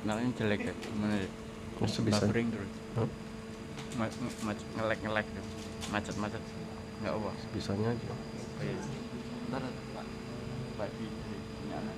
signalnya jelek ya, gimana ya? Sebisa Buffering terus. Ngelek tuh. Macet nggak apa. bisanya aja. Oh iya. Ntar Pak di nyala.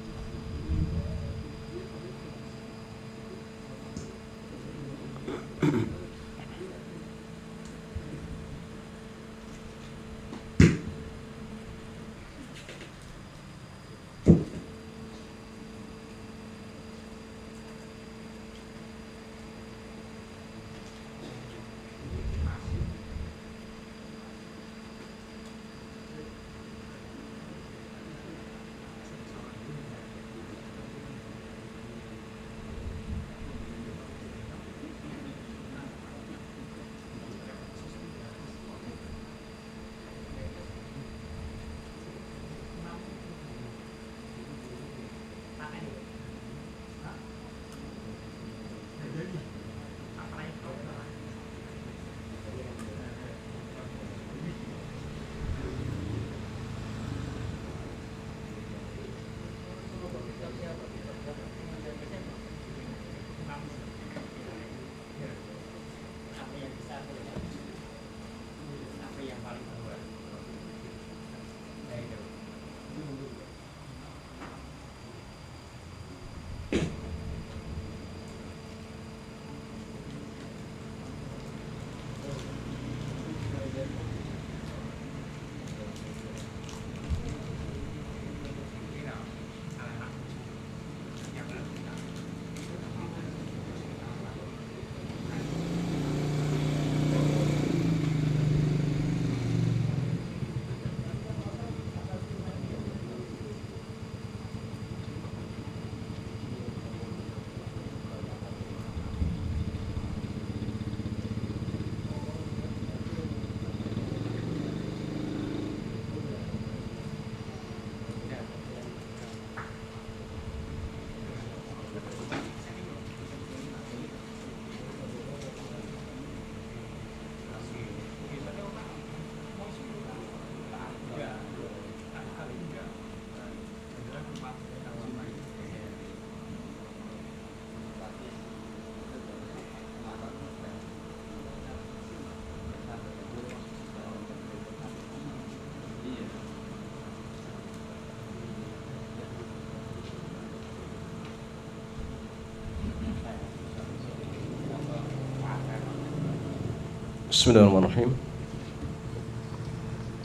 Bismillahirrahmanirrahim.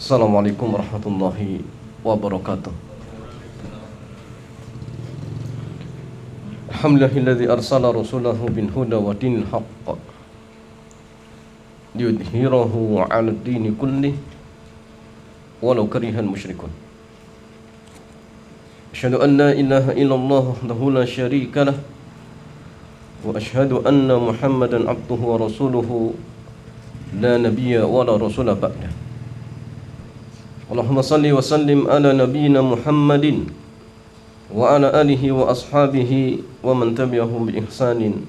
Assalamualaikum warahmatullahi wabarakatuh. Alhamdulillahilladzi arsala rasulahu bil huda wa dinil haqq liyudhhirahu 'ala ad-dini kullih walau karihal musyrikun. Asyhadu an la ilaha illallah wahdahu la syarika lah wa asyhadu anna Muhammadan 'abduhu wa rasuluhu la nabiyya wa la rasula ba'da. Allahumma salli wa sallim ala nabiyyina Muhammadin wa ala alihi wa ashabihi wa man tabi'ahum bi ihsanin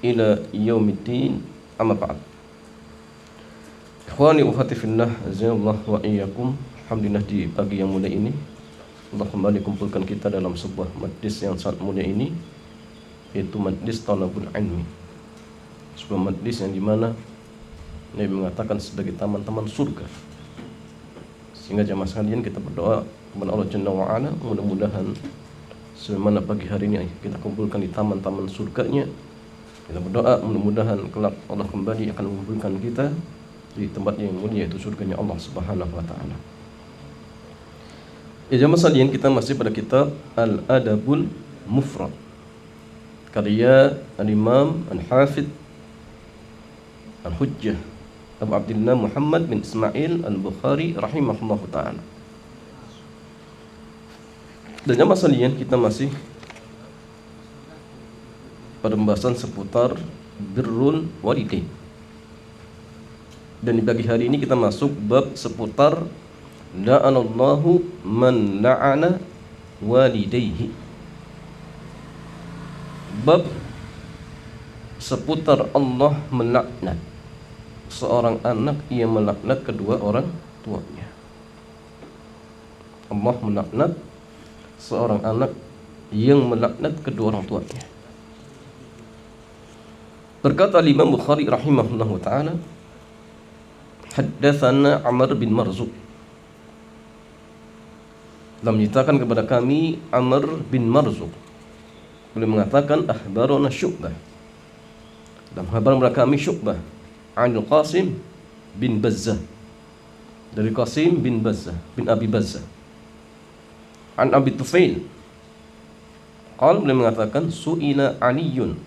ila yaumiddin, amma ba'd. Ikhwani wa akhwati fillah, azanallahu wa iyyakum. Alhamdulillah di pagi yang mulia ini Allah kembali kumpulkan kita dalam sebuah majlis yang sangat mulia ini, yaitu majlis talabul ilmi. Sebuah majlis yang dimana Nabi mengatakan sebagai taman-taman surga. Sehingga jamaah sekalian kita berdoa kepada Allah Jalla wa Ala, mudah-mudahan sebagaimana pagi hari ini kita kumpulkan di taman-taman surganya. Kita berdoa mudah-mudahan kelak Allah kembali akan mengumpulkan kita di tempat yang mulia, yaitu surganya Allah Subhanahu wa taala. Ya jamaah sekalian, kita masih pada kitab Al-Adabul Mufrad karya Al-Imam Al-Hafidh Al-Hujjah Abu Abdillah Muhammad bin Ismail Al-Bukhari rahimahullahu ta'ala. Dan jamaah sekalian, kita masih pada pembahasan seputar birrul walidain. Dan di pagi hari ini kita masuk bab seputar la'anallahu man la'ana walidayhi. Bab seputar Allah melaknat seorang anak yang melaknat kedua orang tuanya. Allah melaknat seorang anak yang melaknat kedua orang tuanya. Berkata Imam Bukhari rahimahullahu taala, haddatsana Amr bin Marzuq. Telah menceritakan kepada kami Amr bin Marzuq. Beliau mengatakan akhbarana Syu'bah. Dan menghabarkan kepada kami Syu'bah an Qasim bin Bazzah. Dari Qasim bin Bazzah bin Abi Bazzah. An Abi Tufail. Qala, beliau mengatakan su'ila Aliyun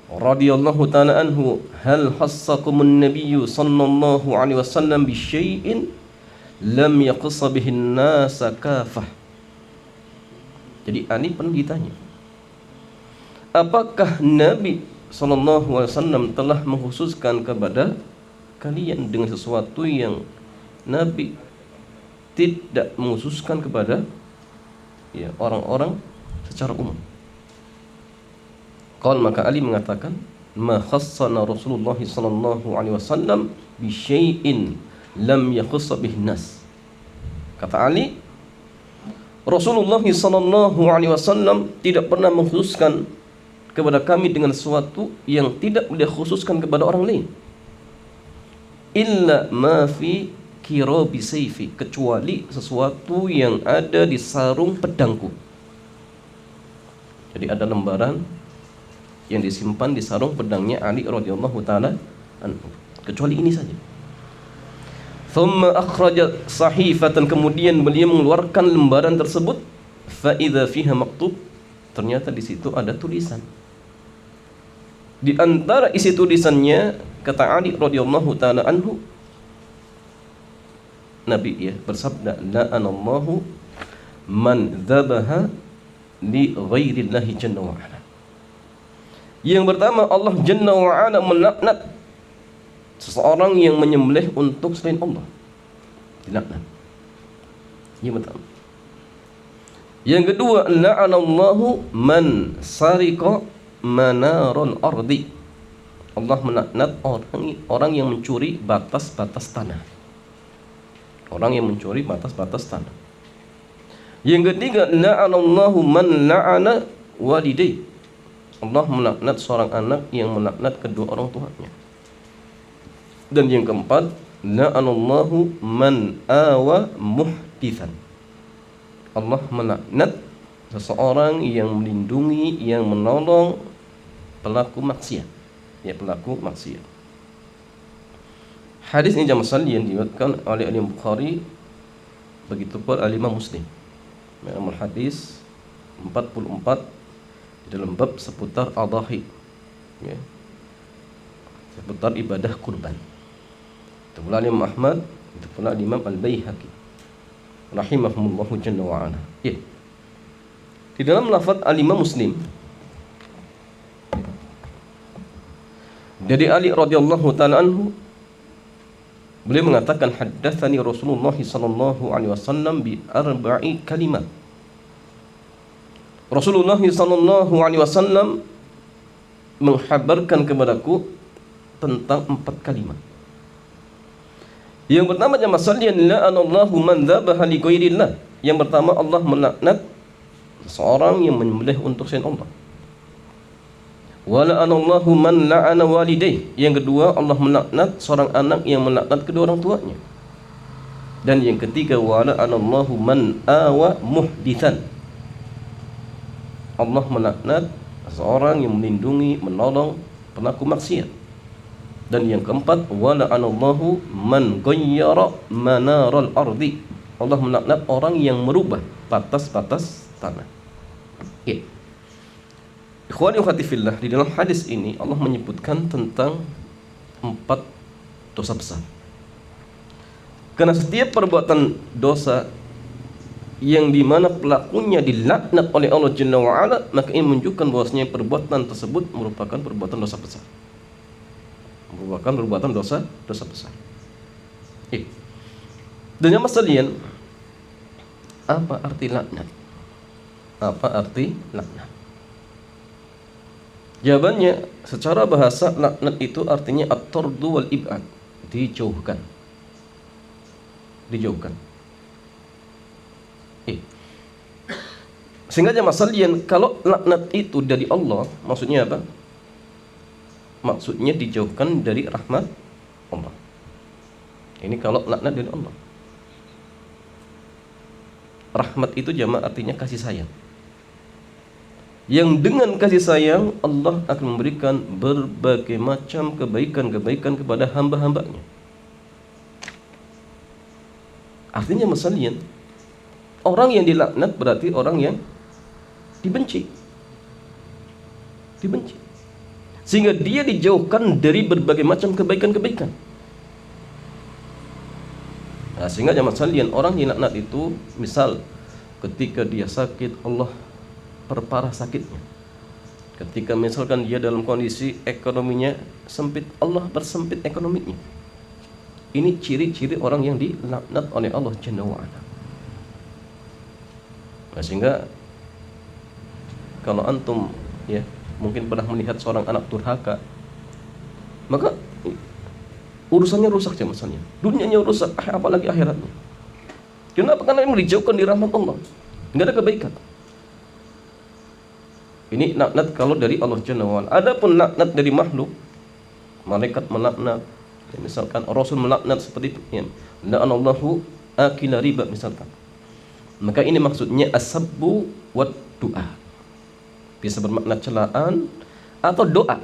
radhiyallahu ta'ala anhu, hal hassakumun nabiyyu sallallahu alaihi wasallam bi syai'in lam yaqsa bihi an-nasa kafah. Jadi Ali pernah ditanya, apakah Nabi sallallahu alaihi wasallam telah mengkhususkan kepada kalian dengan sesuatu yang Nabi tidak mengkhususkan kepada orang-orang secara umum? Qal, maka Ali mengatakan, ma khassana Rasulullah sallallahu alaihi wasallam bi syai'in lam yakhuss bihi nas. Kata Ali, Rasulullah sallallahu alaihi wasallam tidak pernah mengkhususkan kepada kami dengan sesuatu yang tidak beliau khususkan kepada orang lain. Illa ma fi kirabi sayfi, kecuali sesuatu yang ada di sarung pedangku. Jadi ada lembaran yang disimpan di sarung pedangnya Ali radhiyallahu taala anhu, kecuali ini saja. Thumma akhraja sahifatan, kemudian beliau mengeluarkan lembaran tersebut, fa idza fiha maktub, ternyata di situ ada tulisan. Di antara isi tulisannya, kata Ali radhiyallahu taala anhu, Nabi bersabda, la'anallahu man dzabaha li ghairillahi jalla wa ala. Yang pertama, Allah Jalla wa Ala melaknat seseorang yang menyembelih untuk selain Allah. Dilaknat. Yang pertama. Yang kedua, la'anallahu man sariqa manarul ardi. Allah melaknat orang yang mencuri batas-batas tanah. Orang yang mencuri batas-batas tanah. Yang ketiga, la'anallahu man la'ana walidayhi. Allah melaknat seorang anak yang melaknat kedua orang tuanya. Dan yang keempat, la'anallahu man awa muhdithan. Allah melaknat seseorang yang melindungi, yang menolong pelaku maksiat. Pelaku maksiat. Hadis ini jamaah sekalian diriwayatkan oleh Imam Bukhari, begitu pula Imam Muslim. Dalam hadis 44 dalam bab seputar adhahi, seputar ibadah kurban. Itu pula Imam Ahmad, itu pula Imam Al-Baihaqi rahimahumullahu jalla wa ala. Di dalam lafaz Al-Imam Muslim dari Ali radhiyallahu ta'ala anhu, beliau mengatakan, haddatsani Rasulullah sallallahu alaihi wasallam bi arba'i kalimat. Rasulullah sallallahu alaihi wasallam menghabarkan kepadaku tentang 4 kalimat. Yang pertama, jamaah sekalian, la'anallahu man dzabaha li ghairillah. Yang pertama, Allah melaknat seorang yang menyembelih untuk selain Allah. Wa la'anallahu man la'ana walidayhi. Yang kedua, Allah melaknat seorang anak yang melaknat kedua orang tuanya. Dan yang ketiga, wa la'anallahu man awa muhdithan. Allah melaknat seorang yang melindungi, menolong pelaku maksiat. Dan yang keempat, wa la'anallahu man ghayyara manaral ardi. Allah melaknat orang yang merubah batas-batas tanah. Ikhwani wa akhwati fillah, di dalam hadis ini Allah menyebutkan tentang 4 dosa besar. Karena setiap perbuatan dosa yang dimana pelakunya dilaknat oleh Allah Jalla wa Ala, maka ini menunjukkan bahwasanya perbuatan tersebut merupakan perbuatan dosa besar. Merupakan perbuatan dosa besar. Dan jamaah sekalian, apa arti laknat? Apa arti laknat? Jawabannya, secara bahasa laknat itu artinya at-tardu wal ib'ad, dijauhkan. Dijauhkan. Sehingga jamaah sekalian, kalau laknat itu dari Allah, maksudnya apa? maksudnya dijauhkan dari rahmat Allah. Ini kalau laknat dari Allah. Rahmat itu jamak artinya kasih sayang. Yang dengan kasih sayang Allah akan memberikan berbagai macam kebaikan-kebaikan kepada hamba-hambanya. Artinya misalnya orang yang dilaknat berarti orang yang dibenci. Sehingga dia dijauhkan dari berbagai macam kebaikan-kebaikan. Nah, sehingga jamaah sekalian, orang yang dilaknat itu misal ketika dia sakit, Allah perparah sakitnya. Ketika misalkan dia dalam kondisi ekonominya sempit, Allah persempit ekonominya. Ini ciri-ciri orang yang dilaknat oleh Allah Jalla wa Ala. Nah, sehingga kalau antum ya mungkin pernah melihat seorang anak durhaka, maka urusannya rusak ya misalnya, dunianya rusak, apalagi akhiratnya. Kenapa? Karena yang dijauhkan di rahmat Allah, nggak ada kebaikan. Ini laknat kalau dari Allah Jalla wa Ala. Adapun laknat dari makhluk, malaikat melaknat, ya, misalkan Rasul melaknat seperti itu, ya, la'anallahu akila riba misalkan. Maka ini maksudnya as-sabbu wa du'a. Bisa bermakna celaan atau doa.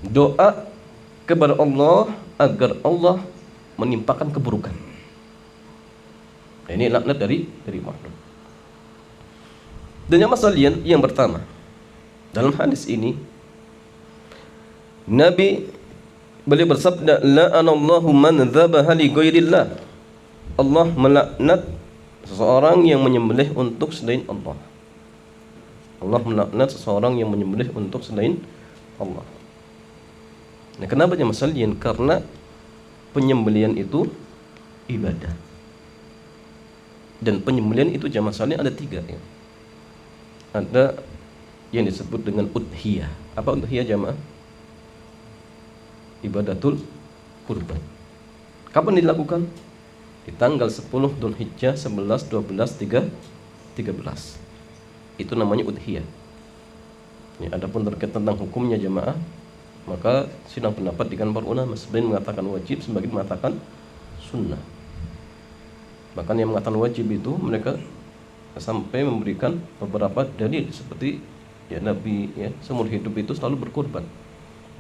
Doa kepada Allah agar Allah menimpakan keburukan. Ini laknat dari makhluk. Dan yang masalian yang pertama, dalam hadis ini Nabi beliau bersabda, la'anallahu man dzabaha li ghairillah. Allah melaknat seseorang yang menyembelih untuk selain Allah. Allah melaknat seseorang yang menyembelih untuk selain Allah. Nah, kenapa jemaah sekalian? Karena penyembelihan itu ibadah. Dan penyembelihan itu jemaah sekalian ada 3 ya. Ada yang disebut dengan udhiyah. Apa udhiyah jemaah? Ibadatul kurban. Kapan dilakukan? Di tanggal 10 Dzulhijjah, 11, 12, 13. Itu namanya udhiyah. Ya, adapun terkait tentang hukumnya jemaah, maka sidang pendapat dengan para ulama, sebagian mengatakan wajib, sebagian mengatakan sunnah. Bahkan yang mengatakan wajib itu mereka sampai memberikan beberapa dalil seperti ya Nabi ya seumur hidup itu selalu berkorban.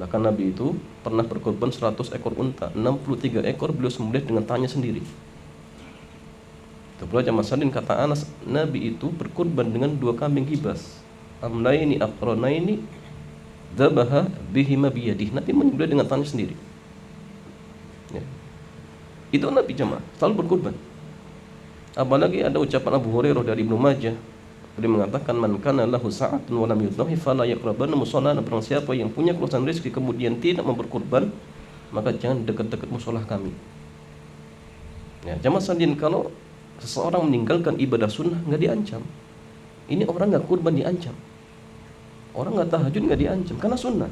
Bahkan Nabi itu pernah berkorban 100 ekor unta, 63 ekor beliau sembelih dengan tangannya sendiri. Itu pula jamaah salin kata Anas, Nabi itu berkorban dengan 2 kambing kibas, amlaini aqranaini dzabaha bihima biyadih. Nabi menyembelih dengan tangannya sendiri. Ya. Itu Nabi jamaah selalu berkorban. Apalagi ada ucapan Abu Hurairah dari Ibnu Majah, beliau mengatakan, man kana lahu sa'atun wa lam yudhi fala yaqrabanna musallana. Barang siapa yang punya keluasan rezeki kemudian tidak memperkorban, maka jangan dekat-dekat musolah kami. Ya, jamaah salin, kalau seseorang meninggalkan ibadah sunnah nggak diancam. Ini orang nggak kurban diancam. Orang nggak tahajud nggak diancam karena sunnah.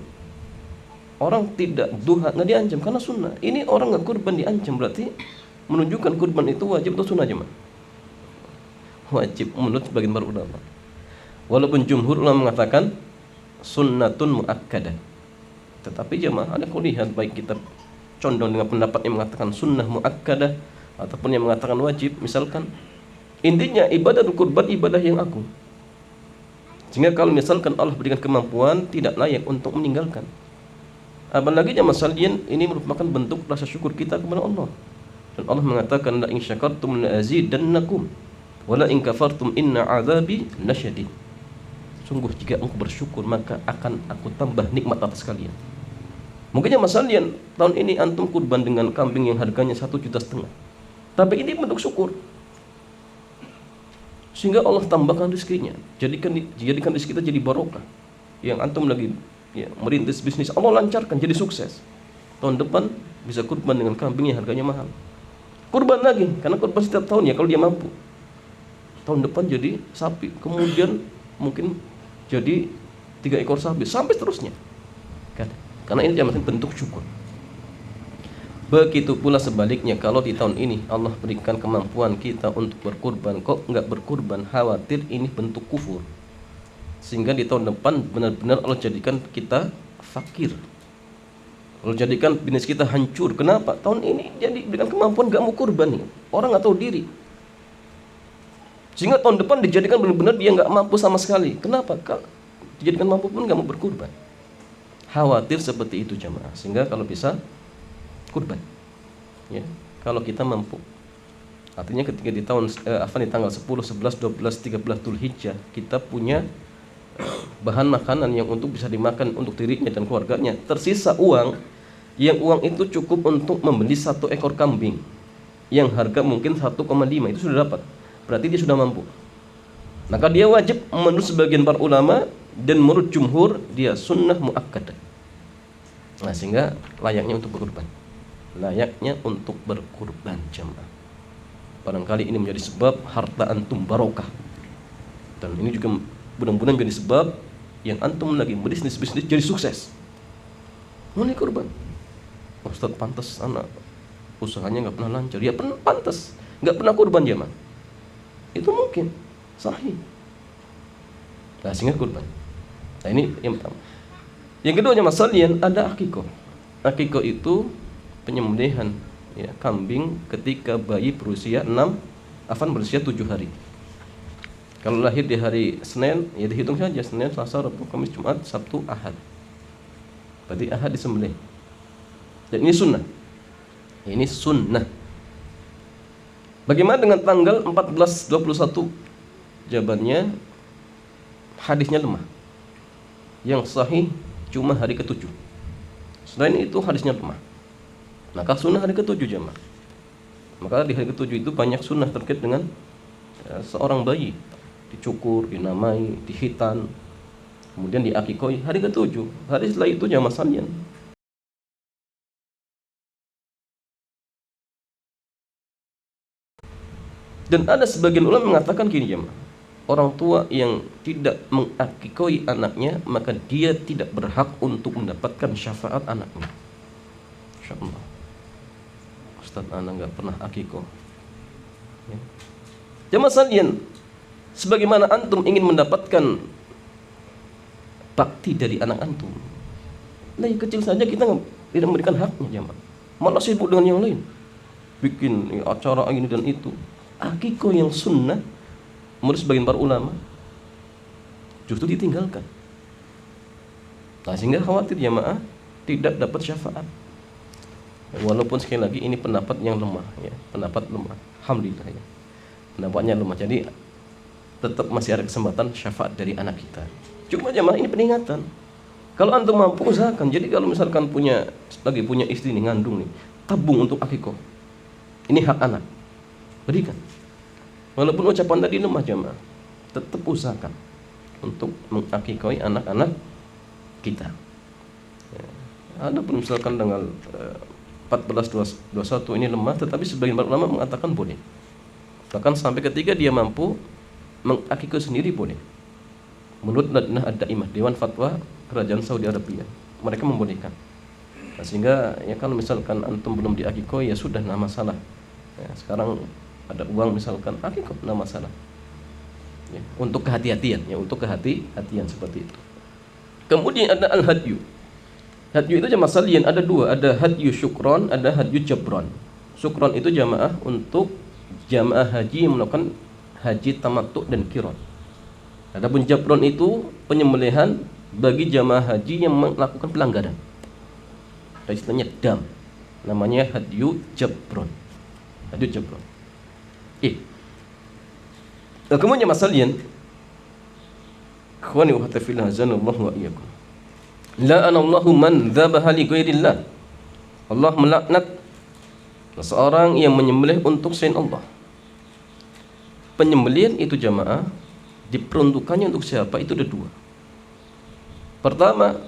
Orang tidak duha nggak diancam karena sunnah. Ini orang nggak kurban diancam, berarti menunjukkan kurban itu wajib atau sunnah jemaah? Wajib menurut sebagian para ulama. Walaupun jumhur ulama mengatakan sunnatun muakkadah. Tetapi jemaah ada kau lihat, baik kita condong dengan pendapat yang mengatakan sunnah muakkadah ataupun yang mengatakan wajib, misalkan intinya ibadah kurban ibadah yang agung. Sehingga kalau misalkan Allah berikan kemampuan, tidak layak untuk meninggalkan. Apalagi jemaah sekalian, ini merupakan bentuk rasa syukur kita kepada Allah. Dan Allah mengatakan, la in syakartum la azidannakum wa la in kafartum inna 'adzabi lasyadid. Sungguh jika engkau bersyukur maka akan aku tambah nikmat atas kalian. Mungkin jemaah sekalian, tahun ini antum kurban dengan kambing yang harganya 1,5 juta. Tapi ini bentuk syukur. Sehingga Allah tambahkan rezekinya. Jadikan rezeki kita jadi barokah. Yang antum lagi ya, merintis bisnis, Allah lancarkan jadi sukses. Tahun depan bisa kurban dengan kambing yang harganya mahal. Kurban lagi, karena kurban setiap tahun ya kalau dia mampu. Tahun depan jadi sapi, kemudian mungkin jadi 3 ekor sapi, sampai seterusnya. Karena ini jamaah bentuk syukur. Begitu pula sebaliknya, kalau di tahun ini Allah berikan kemampuan kita untuk berkurban, kok enggak berkurban, khawatir ini bentuk kufur. Sehingga di tahun depan benar-benar Allah jadikan kita fakir. Kalau jadikan bisnis kita hancur, kenapa? Tahun ini jadi dengan kemampuan gak mau kurban nih, orang gak tahu diri. Sehingga tahun depan dijadikan benar-benar dia gak mampu sama sekali. Kenapa? Kalau dijadikan mampu pun gak mau berkurban. Khawatir seperti itu jamaah. Sehingga kalau bisa kurban, ya, kalau kita mampu. Artinya ketika di tahun di tanggal 10, 11, 12, 13 Dzulhijjah kita punya bahan makanan yang untuk bisa dimakan untuk dirinya dan keluarganya, tersisa uang, yang uang itu cukup untuk membeli 1 ekor kambing yang harga mungkin 1,5, itu sudah dapat, berarti dia sudah mampu. Maka dia wajib menurut sebagian para ulama dan menurut jumhur dia sunnah muakkadah. Nah, sehingga layaknya untuk berkurban, layaknya untuk berkurban jamaah. Barangkali ini menjadi sebab harta antum barokah, dan ini juga mudah-mudahan menjadi sebab yang antum lagi bisnis jadi sukses. Mulai kurban. Ustaz, pantas anak usahanya nggak pernah lancar. Ya pantas nggak pernah kurban dia mah. Itu mungkin sahih. Nah, sehingga kurban. Nah, ini yang pertama. Yang kedua jamaah sekalian, ada akikoh. Akikoh itu penyembelihan, ya, kambing ketika bayi berusia 7 hari. Kalau lahir di hari Senin, ya dihitung saja Senin, Selasa, Rabu, Kamis, Jumat, Sabtu, Ahad. Berarti Ahad disembelih. Dan ini sunnah. Ini sunnah. Bagaimana dengan tanggal 14-21? Jawabannya hadisnya lemah. Yang sahih cuma hari ke-7. Selain itu hadisnya lemah. Maka sunnah hari ke-7 jamaah. Maka di hari ke-7 itu banyak sunnah terkait dengan seorang bayi. Dicukur, dinamai, dihitan, kemudian diakikoi hari ke-7. Hari setelah itu jamaah sekalian, dan ada sebagian ulama mengatakan gini jemaah, orang tua yang tidak mengakikoi anaknya maka dia tidak berhak untuk mendapatkan syafaat anaknya. Insyaallah, Ustaz anak nggak pernah akikoh, ya. Jemaah sekalian, sebagaimana antum ingin mendapatkan bakti dari anak antum, yang kecil saja kita tidak memberikan haknya jemaah, malah sibuk dengan yang lain, bikin acara ini dan itu. Akikoh yang sunnah menurut sebagian para ulama justru ditinggalkan. Nah, sehingga khawatir jamaah tidak dapat syafaat. Walaupun sekali lagi ini pendapat yang lemah, ya, pendapat lemah. Alhamdulillah, ya, pendapatnya lemah. Jadi tetap masih ada kesempatan syafaat dari anak kita. Cuma jamaah ini peringatan. Kalau antum mampu usahakan. Jadi kalau misalkan punya istri nih, ngandung nih, tabung untuk akikoh. Ini hak anak, berikan. Walaupun ucapan tadi lemah jamaah, tetap usahakan untuk mengakikoi anak-anak kita. Ya. Adapun misalkan tanggal 14-21 ini lemah, tetapi sebagian ulama mengatakan boleh. Bahkan sampai ketika dia mampu mengakikoi sendiri boleh. Menurut Lajnah Ad-Daimah, Dewan Fatwa Kerajaan Saudi Arabia, mereka membolehkan. Nah, sehingga ya kalau misalkan antum belum diakikoi, ya sudah, enggak masalah. Ya, sekarang ada uang misalkan akikoh, enggak masalah. Ya, untuk kehati-hatian, ya, untuk kehati-hatian seperti itu. Kemudian ada al-hadyu. Hadyu itu jamaah sekalian ada dua, ada hadyu syukron, ada hadyu jabron. Syukron itu jamaah untuk jamaah haji yang melakukan haji tamattu dan qiran. Adapun jabron itu penyembelihan bagi jamaah haji yang melakukan pelanggaran. Ada istilahnya dam. Namanya hadyu jabron. Hadyu jabron. Nah, kemudian masalian, ikhwani wa akhwati fillah, azanallahu wa iyyakum. La'anallahu man dzabaha li ghairillah. Allah melaknat seseorang yang menyembelih untuk selain Allah. Penyembelihan itu jamaah diperuntukannya untuk siapa? Itu ada dua. Pertama,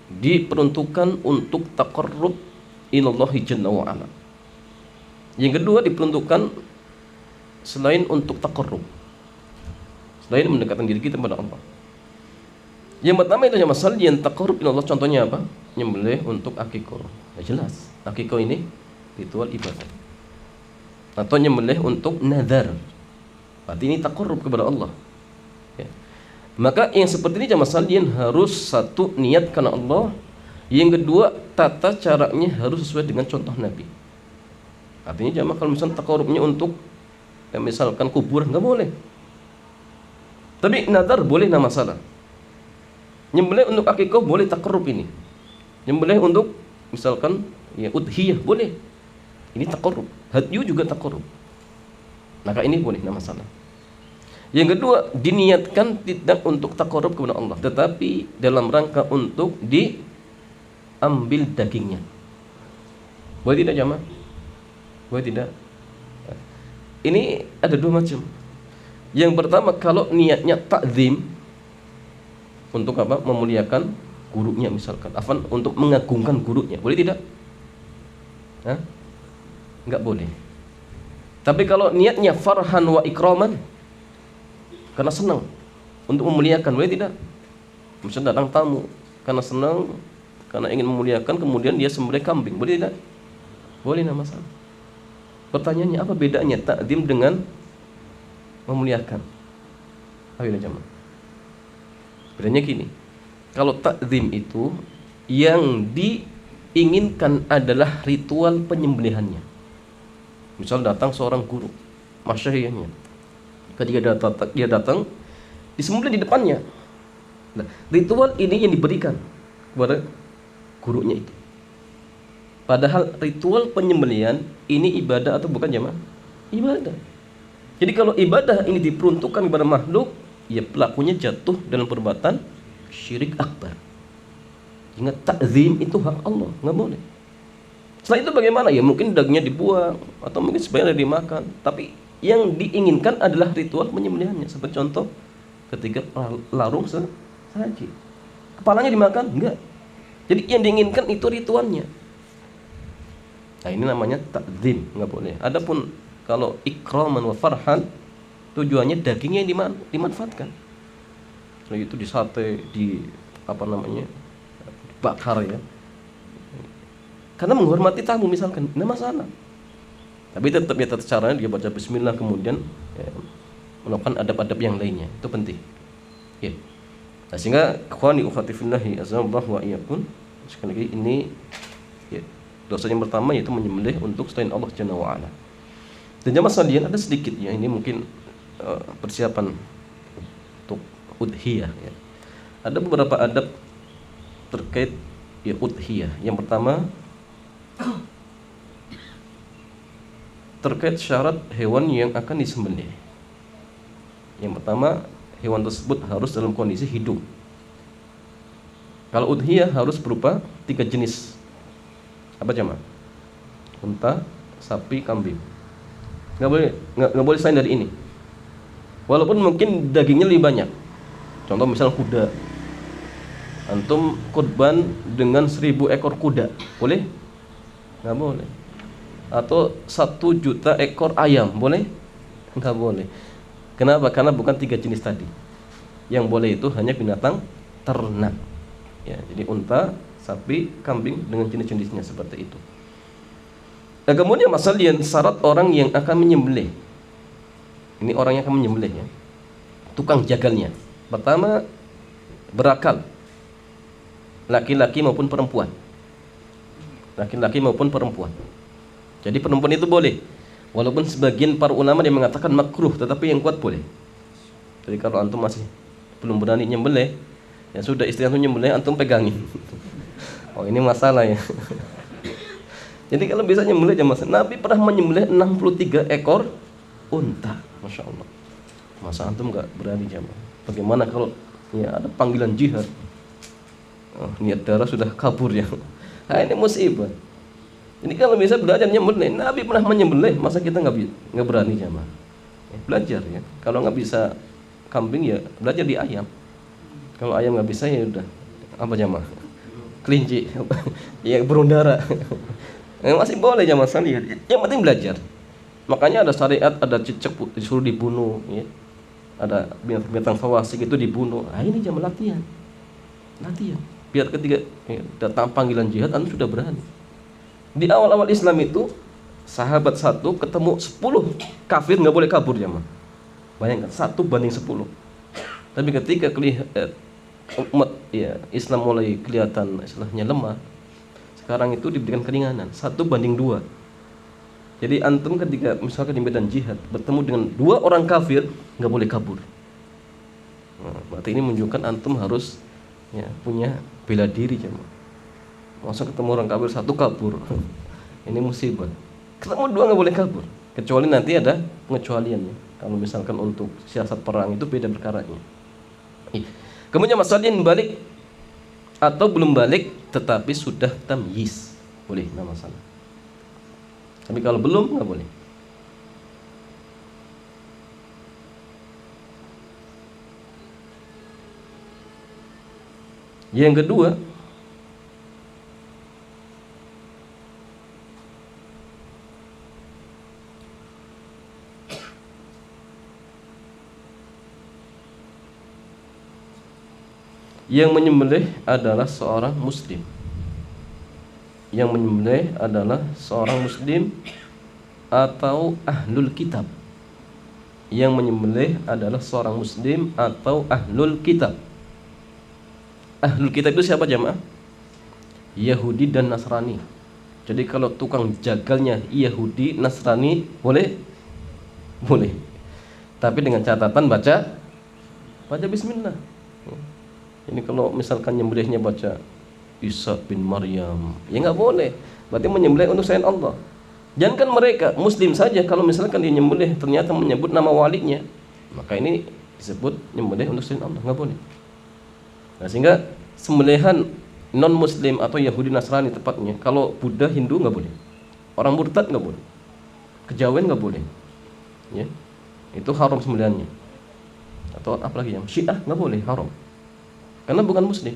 diperuntukkan untuk taqarrub ilallahi jalla wa ala. Yang kedua, diperuntukkan selain untuk taqarrub, selain mendekatkan diri kita kepada Allah. Yang pertama itu jamaah sekalian taqarrub ila Allah, contohnya apa? Nyembelih untuk akikoh. Ya jelas, akikoh ini ritual ibadah. Atau nyembelih untuk nazar. Berarti ini taqarrub kepada Allah. Ya. Maka yang seperti ini jamaah sekalian harus satu niat karena Allah, yang kedua tata caranya harus sesuai dengan contoh Nabi. Artinya jamaah kalau misalnya takarubnya untuk misalkan kubur nggak boleh. Tapi nadar boleh, nggak masalah. Nyembelih untuk akikah boleh takarub ini. Nyembelih untuk misalkan ya udhiyah boleh. Ini takarub. Hadyu juga takarub. Maka ini boleh, nggak masalah. Yang kedua, diniatkan tidak untuk takarub kepada Allah, tetapi dalam rangka untuk diambil dagingnya. Boleh tidak jamaah? Boleh tidak? Ini ada dua macam. Yang pertama, kalau niatnya takzim, untuk apa? Memuliakan gurunya misalkan, untuk mengagungkan gurunya, boleh tidak? Hah? Enggak boleh. Tapi kalau niatnya farhan wa ikraman, karena senang untuk memuliakan, boleh tidak? Misalnya datang tamu karena senang, karena ingin memuliakan, kemudian dia sembelih kambing, boleh tidak? Boleh, nggak masalah. Pertanyaannya, apa bedanya takdim dengan memuliakan? Ayo jamaah. Bedanya gini, kalau takdim itu yang diinginkan adalah ritual penyembelihannya. Misal datang seorang guru, masyaihnya, ketika dia datang disembelih di depannya. Nah, ritual ini yang diberikan kepada gurunya itu. Padahal ritual penyembelihan ini ibadah atau bukan jemaah? Ibadah. Jadi kalau ibadah ini diperuntukkan kepada makhluk, ya pelakunya jatuh dalam perbuatan syirik akbar. Ingat, takzim itu hak Allah, nggak boleh. Setelah itu bagaimana? Ya mungkin dagingnya dibuang atau mungkin sebagian dimakan. Tapi yang diinginkan adalah ritual penyembelihannya. Seperti contoh ketika larung saji, kepalanya dimakan? Enggak. Jadi yang diinginkan itu ritualnya. Nah ini namanya takzim, nggak boleh. Adapun kalau ikraman wa farhan, tujuannya dagingnya yang dimanfaatkan. Setelah itu disate, bakar ya. Karena menghormati tamu misalkan, tidak masalah. Tapi tetap ya tata caranya dia baca bismillah, kemudian ya, melakukan adab-adab yang lainnya. Itu penting. Ya. Nah, sehingga ikhwani ukhwati fillahi azallahu wa iyyakum, sekali lagi ini ya, dosa yang pertama yaitu menyembelih untuk selain Allah Jalla wa ala. Dan jamaah sekalian, ada sedikit ya, ini mungkin persiapan untuk udhiyah ya. Ada beberapa adab terkait ya udhiyah. Yang pertama terkait syarat hewan yang akan disembelih. Yang pertama, hewan tersebut harus dalam kondisi hidup. Kalau udhiyah harus berupa 3 jenis. Apa jemaah? Unta, sapi, kambing. Nggak boleh selain dari ini. Walaupun mungkin dagingnya lebih banyak. Contoh misal kuda. Antum kurban dengan 1000 ekor kuda, boleh? Nggak boleh. Atau 1 juta ekor ayam, boleh? Nggak boleh. Kenapa? Karena bukan 3 jenis tadi. Yang boleh itu hanya binatang ternak ya, jadi unta, sapi, kambing dengan jenis-jenisnya seperti itu. Nah kemudian masalian, syarat orang yang akan menyembelih. Ini orang yang akan menyembelih ya, tukang jagalnya. Pertama, berakal, laki-laki maupun perempuan. Laki-laki maupun perempuan. Jadi perempuan itu boleh. Walaupun sebagian para ulama yang mengatakan makruh, tetapi yang kuat boleh. Jadi kalau antum masih belum berani nyembelih, ya sudah, istri antum nyembelih, antum pegangin. Oh ini masalah ya. Jadi kalau bisa nyembelih jangan masalah. Nabi pernah menyembelih 63 ekor unta. Masya Allah. Masa antum gak berani jamaah? Bagaimana kalau ya ada panggilan jihad? Oh, niat darah sudah kabur ya. Nah, ini musibah. Ini kalau bisa belajar nyembelih, Nabi pernah menyembelih, masa kita nggak berani jamaah? Ya, belajar ya. Kalau nggak bisa kambing ya belajar di ayam. Kalau ayam nggak bisa ya udah apa jamaah? Kelinci, ya burung dara. Masih boleh jamaah sekalian. Yang penting belajar. Makanya ada syariat, ada cicak disuruh dibunuh, ya. Ada binatang fawasik itu dibunuh. Nah, ini jamaah latihan. Biar ketika ya, datang panggilan jihad, anda sudah berani. Di awal-awal Islam itu, sahabat 1 ketemu 10 kafir, nggak boleh kabur jamaah. Bayangkan 1 banding 10. Tapi ketika umat ya Islam mulai kelihatan istilahnya lemah, sekarang itu diberikan keringanan 1:2. Jadi antum ketika misalkan di medan jihad bertemu dengan 2 orang kafir, nggak boleh kabur. Nah, berarti ini menunjukkan antum harus ya punya bela diri jemaah. Masa ketemu orang kafir 1 kabur, ini musibah. Ketemu 2 nggak boleh kabur, kecuali nanti ada pengecualiannya. Kalau misalkan untuk siasat perang itu beda perkaranya. Kemudian masalahnya balik atau belum balik tetapi sudah tamyiz, boleh, nggak masalah. Tapi kalau belum nggak boleh. Yang kedua, yang menyembelih adalah seorang muslim. Yang menyembelih adalah seorang muslim atau ahlul kitab. Yang menyembelih adalah seorang muslim atau ahlul kitab. Ahlul kitab itu siapa jamaah? Yahudi dan Nasrani. Jadi kalau tukang jagalnya Yahudi, Nasrani boleh? Boleh. Tapi dengan catatan baca bismillah. Ini kalau misalkan nyembelihnya baca Isa bin Maryam, ya nggak boleh. Berarti menyembelih untuk selain Allah. Jangankan mereka, muslim saja kalau misalkan dia nyembelih ternyata menyebut nama walinya, maka ini disebut nyembelih untuk selain Allah, nggak boleh. Nah, sehingga sembelihan non muslim atau Yahudi Nasrani tepatnya, kalau Buddha Hindu nggak boleh, orang murtad nggak boleh, kejawen nggak boleh, ya itu haram sembelihannya. Atau apalagi yang Syiah nggak boleh, haram, karena bukan muslim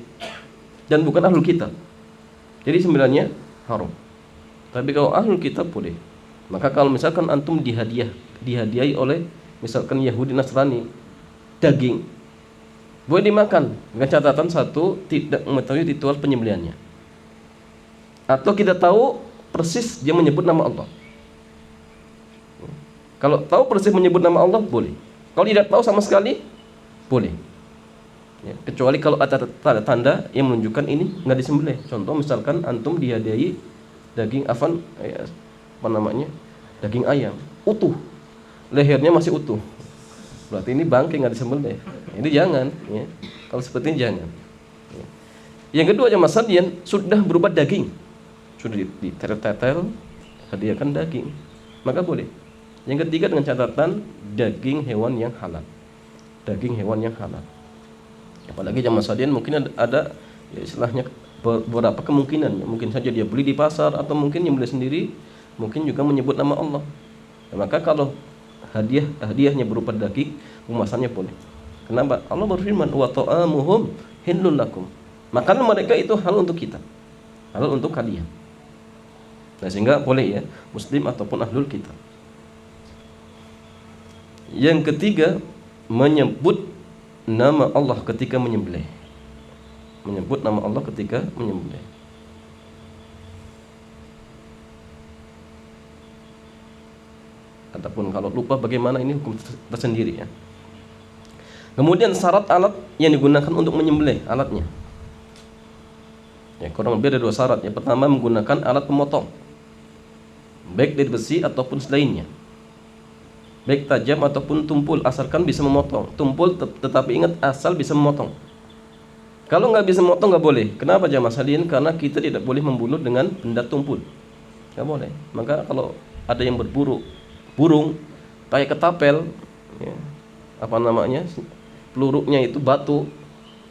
dan bukan ahlul kitab. Jadi sembelihannya haram. Tapi kalau ahlul kitab boleh. Maka kalau misalkan antum dihadiahi oleh misalkan Yahudi Nasrani daging, boleh dimakan dengan catatan 1, tidak mengetahui ritual penyembelihannya, atau kita tahu persis dia menyebut nama Allah. Kalau tahu persis menyebut nama Allah boleh. Kalau tidak tahu sama sekali boleh. Ya, kecuali kalau ada tanda yang menunjukkan ini nggak disembelih. Contoh misalkan antum dihadiahi daging daging ayam utuh, lehernya masih utuh, berarti ini bangkai nggak disembelih. Ini jangan, ya. Kalau seperti ini jangan. Ya. Yang kedua aja masadian sudah berupa daging, sudah ditetel, hadiahkan daging, maka boleh. Yang ketiga dengan catatan daging hewan yang halal, daging hewan yang halal. Apalagi zaman sadian mungkin ada ya istilahnya beberapa kemungkinan. Mungkin saja dia beli di pasar, atau mungkin yang beli sendiri, mungkin juga menyebut nama Allah. Ya, maka kalau hadiahnya berupa daging, kemasannya boleh. Kenapa? Allah berfirman, wa ta'amuhum hillul lakum. Makanan mereka itu halal untuk kita, halal untuk kalian. Nah, sehingga boleh ya, muslim ataupun ahlul kitab. Yang ketiga, menyebut nama Allah ketika menyembelih. Menyebut nama Allah ketika menyembelih. Ataupun kalau lupa bagaimana, ini hukum tersendiri ya. Kemudian syarat alat yang digunakan untuk menyembelih, alatnya. Ya, kurang lebih ada 2 syarat. Yang pertama, menggunakan alat pemotong, baik dari besi ataupun selainnya, baik tajam ataupun tumpul, asalkan bisa memotong. Tumpul tetapi ingat, asal bisa memotong. Kalau nggak bisa memotong nggak boleh. Kenapa jamaah sekalian? Karena kita tidak boleh membunuh dengan benda tumpul, nggak boleh. Maka kalau ada yang berburu burung pakai ketapel, ya, pelurunya itu batu,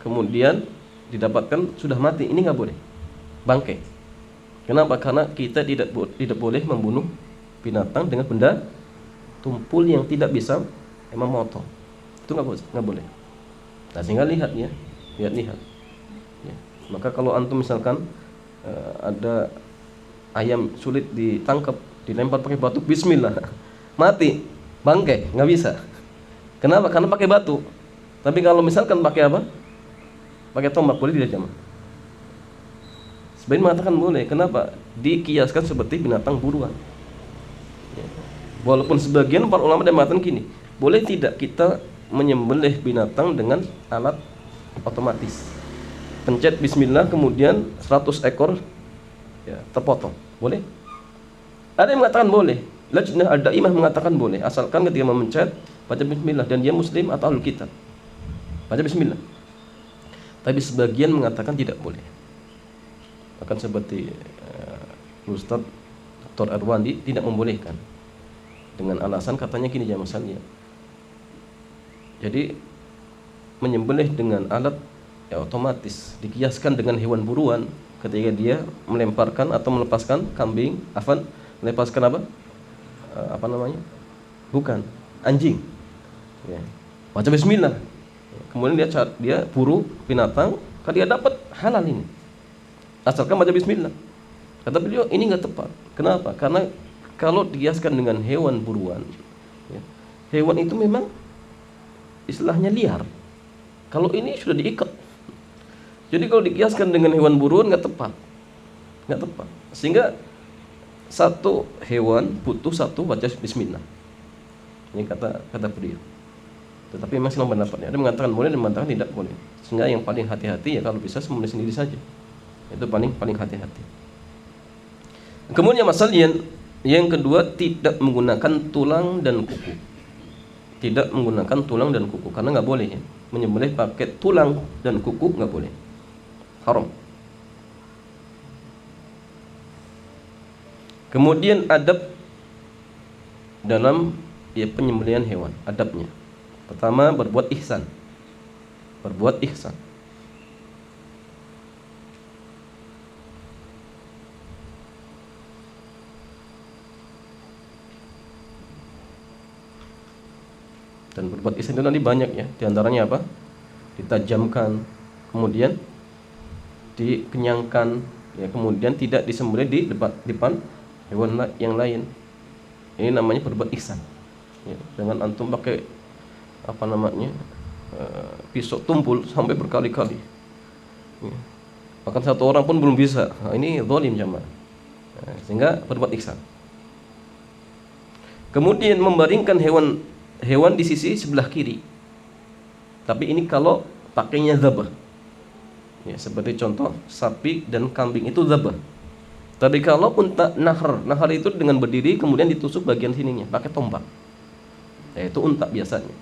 kemudian didapatkan sudah mati, ini nggak boleh, bangkai. Kenapa? Karena kita tidak boleh membunuh binatang dengan benda tumpul yang tidak bisa memotong. Itu nggak boleh. Nah, sehingga lihat ya. Ya. Maka kalau antum misalkan ada ayam sulit ditangkap, dilempar pakai batu, bismillah, mati, bangkai, nggak bisa. Kenapa? Karena pakai batu. Tapi kalau misalkan pakai apa? Pakai tombak, boleh tidak jamaah? Sebagian mengatakan boleh. Kenapa? Dikiaskan seperti binatang buruan. Walaupun sebagian para ulama ada mengatakan gini, boleh tidak kita menyembelih binatang dengan alat otomatis. Pencet bismillah kemudian 100 ekor ya, terpotong. Boleh? Ada yang mengatakan boleh. Lajnah al-Daimah mengatakan boleh, asalkan ketika memencet baca bismillah dan dia muslim atau ahlul kitab. Baca bismillah. Tapi sebagian mengatakan tidak boleh. Bahkan seperti Ustaz Dr. Arwandi tidak membolehkan. Dengan alasan katanya gini ya masalahnya. Jadi menyembelih dengan alat ya otomatis dikiaskan dengan hewan buruan ketika dia melemparkan atau melepaskan kambing, melepaskan apa namanya? Bukan, anjing. Ya. Baca bismillah. Kemudian dia buru binatang, kan dia dapat halal ini. Asalkan baca bismillah. Kata beliau ini enggak tepat. Kenapa? Karena kalau dikiaskan dengan hewan buruan, ya, hewan itu memang istilahnya liar. Kalau ini sudah diikat. Jadi kalau dikiaskan dengan hewan buruan enggak tepat. Sehingga satu hewan butuh satu baca bismillah. Ini kata beliau. Tetapi memang silang pendapatnya. Ada mengatakan boleh dan mengatakan tidak boleh. Sehingga yang paling hati-hati ya kalau bisa sembelih sendiri saja. Itu paling hati-hati. Kemudian masalah yang kedua, tidak menggunakan tulang dan kuku. Tidak menggunakan tulang dan kuku karena nggak boleh ya. Menyembelih pakai tulang dan kuku nggak boleh. Haram. Kemudian adab dalam ya penyembelihan hewan, adabnya. Pertama, berbuat ihsan. Berbuat ihsan. Dan berbuat ihsan itu nanti banyak ya. Di antaranya apa? Ditajamkan, kemudian dikenyangkan, ya, kemudian tidak disembelih di depan hewan yang lain. Ini namanya berbuat ihsan. Ya, dengan antum pakai apa namanya pisau tumpul sampai berkali-kali. Ya. Bahkan satu orang pun belum bisa. Nah, ini zalim jamaah. Nah, sehingga berbuat ihsan. Kemudian membaringkan hewan di sisi sebelah kiri. Tapi ini kalau pakainya zabah. Ya, seperti contoh sapi dan kambing itu zabah. Tapi kalau unta nahar itu dengan berdiri kemudian ditusuk bagian sininya pakai tombak. Ya, itu unta biasanya.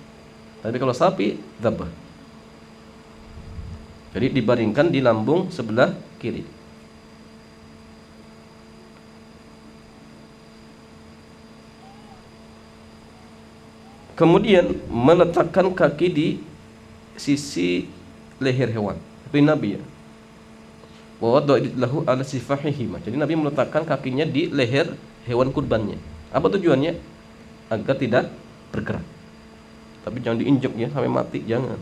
Tapi kalau sapi zabah. Jadi dibaringkan di lambung sebelah kiri. Kemudian meletakkan kaki di sisi leher hewan. Seperti Nabi ya. Wa wada'idlahu ala sifahihima. Jadi Nabi meletakkan kakinya di leher hewan kurbannya. Apa tujuannya? Agar tidak bergerak. Tapi jangan diinjak ya sampai mati, jangan.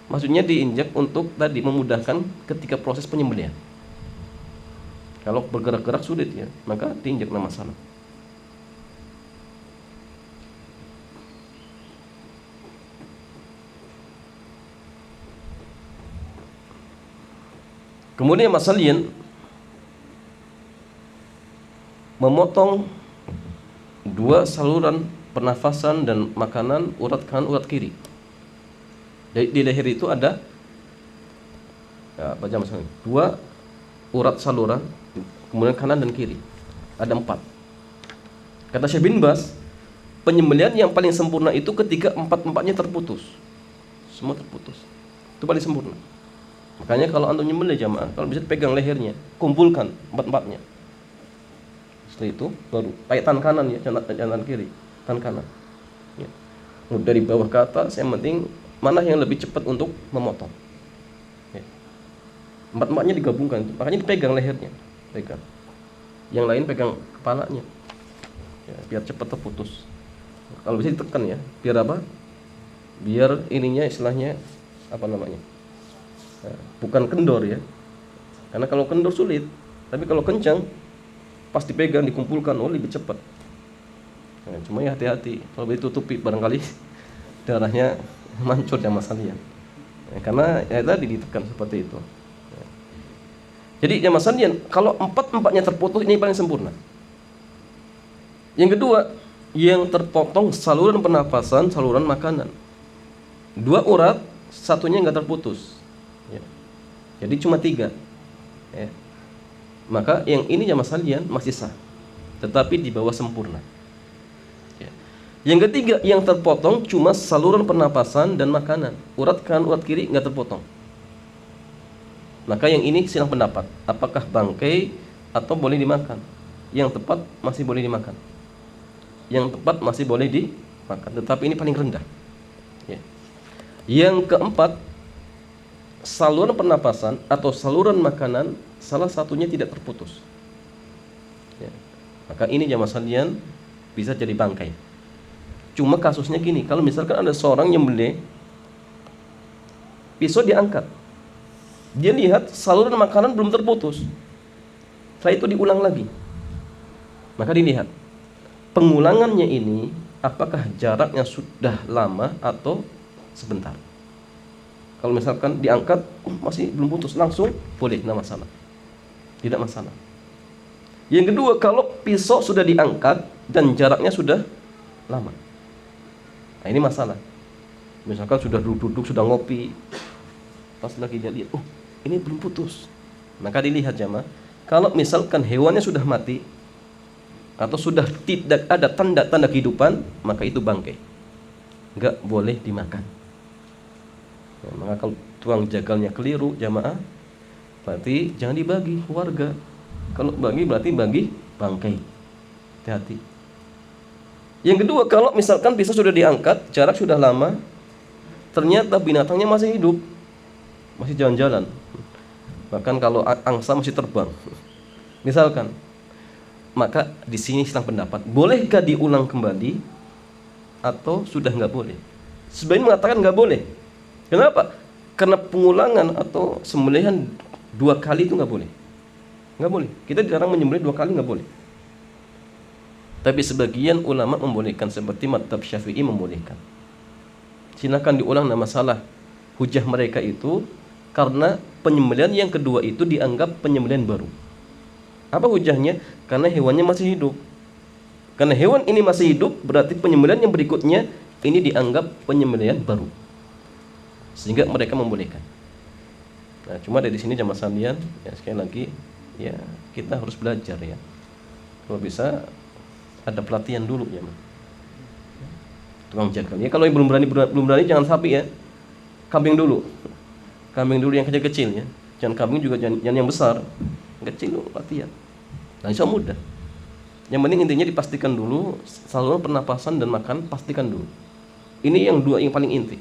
Maksudnya diinjak untuk tadi memudahkan ketika proses penyembelihan. Kalau bergerak-gerak sulit ya, maka diinjak nama masalah. Kemudian masalahnya memotong dua saluran pernafasan dan makanan urat kanan urat kiri. Di leher itu ada ya, baca masalahnya dua urat saluran, kemudian kanan dan kiri ada 4. Kata Syekh bin Baz, penyembelihan yang paling sempurna itu ketika 4-4-nya terputus, semua terputus, itu paling sempurna. Makanya kalau antum nyembelih jamaah, kalau bisa pegang lehernya, kumpulkan 4-4-nya. Setelah itu baru kayak tangan kanan ya, jangan kiri, tangan kanan. Ya. Dari bawah ke atas, yang penting mana yang lebih cepat untuk memotong. Ya. 4-4-nya digabungkan, makanya dipegang lehernya, pegang. Yang lain pegang kepalanya, ya, biar cepat terputus. Kalau bisa ditekan ya, biar apa? Biar ininya istilahnya apa namanya? Bukan kendor ya, karena kalau kendor sulit, tapi kalau kencang pas dipegang dikumpulkan lebih cepat. Nah, cuma ya hati-hati kalau ditutupi barangkali darahnya mancur ya masalahnya. Karena ya tadi ditekan seperti itu. Jadi ya masalahnya kalau 4-4-nya terputus ini paling sempurna. Yang kedua, yang terpotong saluran pernapasan, saluran makanan. 2 urat, satunya nggak terputus. Ya. Jadi cuma 3. Ya. Maka yang ini jamaah sekalian masih sah, tetapi di bawah sempurna. Ya. Yang ketiga, yang terpotong cuma saluran pernapasan dan makanan. Urat kanan, urat kiri nggak terpotong. Maka yang ini silang pendapat, apakah bangkai atau boleh dimakan. Yang tepat masih boleh dimakan. Yang tepat masih boleh dimakan, tetapi ini paling rendah. Ya. Yang keempat, saluran pernapasan atau saluran makanan salah satunya tidak terputus. Ya. Maka ini jamaah sekalian bisa jadi bangkai. Cuma kasusnya gini, kalau misalkan ada seorang yang beli pisau diangkat, dia lihat saluran makanan belum terputus, setelah itu diulang lagi, maka dilihat pengulangannya ini apakah jaraknya sudah lama atau sebentar. Kalau misalkan diangkat masih belum putus, langsung boleh, tidak masalah. Tidak masalah. Yang kedua, kalau pisau sudah diangkat dan jaraknya sudah lama, nah ini masalah. Misalkan sudah duduk-duduk, sudah ngopi, pas lagi dia lihat, ini belum putus, maka dilihat jamaah. Kalau misalkan hewannya sudah mati atau sudah tidak ada tanda-tanda kehidupan, maka itu bangkai, nggak boleh dimakan. Ya, maka kalau tukang jagalnya keliru jamaah, berarti jangan dibagi warga. Kalau bagi berarti bagi bangkai. Hati-hati. Yang kedua, kalau misalkan pisau sudah diangkat, jarak sudah lama, ternyata binatangnya masih hidup, masih jalan-jalan, bahkan kalau angsa masih terbang, misalkan, maka di sini silang pendapat, bolehkah diulang kembali atau sudah nggak boleh? Sebagian mengatakan nggak boleh. Kenapa? Karena pengulangan atau sembelihan 2 kali itu nggak boleh. Nggak boleh. Kita dilarang menyembelih 2 kali, nggak boleh. Tapi sebagian ulama membolehkan, seperti mazhab Syafi'i membolehkan. Silakan diulang, tidak masalah. Hujah mereka itu karena penyembelihan yang kedua itu dianggap penyembelihan baru. Apa hujahnya? Karena hewannya masih hidup. Karena hewan ini masih hidup, berarti penyembelihan yang berikutnya ini dianggap penyembelihan baru. Sehingga mereka membolehkan. Nah, cuma dari sini jamaah sekalian, ya sekali lagi, ya kita harus belajar ya. Kalau bisa ada pelatihan dulu ya, tukang jagal. Ya kalau yang belum berani jangan sapi ya, kambing dulu yang kecil-kecil ya. Jangan kambing juga, jangan yang besar, kecil dulu latihan. Nah, insya Allah mudah. Yang penting intinya dipastikan dulu saluran pernapasan dan makan, pastikan dulu. Ini yang 2 yang paling inti.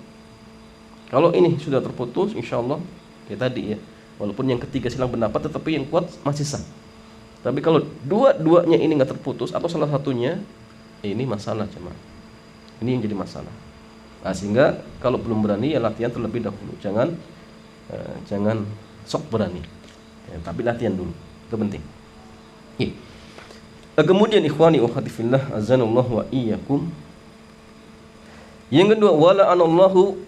Kalau ini sudah terputus, insya Allah ya tadi ya, walaupun yang ketiga silang pendapat, tetapi yang kuat masih sah. Tapi kalau dua-duanya ini nggak terputus atau salah satunya, ini masalah jemaah. Ini yang jadi masalah. Nah, sehingga kalau belum berani ya latihan terlebih dahulu. Jangan sok berani. Ya, tapi latihan dulu. Itu penting. Ya. Kemudian ikhwani ukhati fillah azanallahu wa iyyakum. Yang kedua, wala anallahu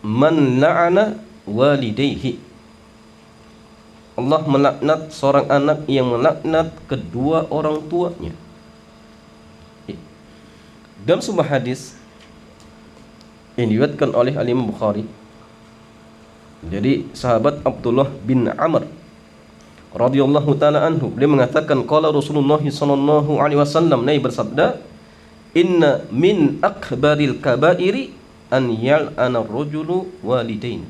man la'ana walidayhi. Allah melaknat seorang anak yang melaknat kedua orang tuanya. Dalam sebuah hadis yang diriwayatkan oleh Imam Bukhari, jadi sahabat Abdullah bin Amr radhiyallahu taala anhu, beliau mengatakan qala Rasulullah sallallahu alaihi wasallam, Nabi bersabda, inna min akbaril kabairi an yal'ana ar-rajulu walidain.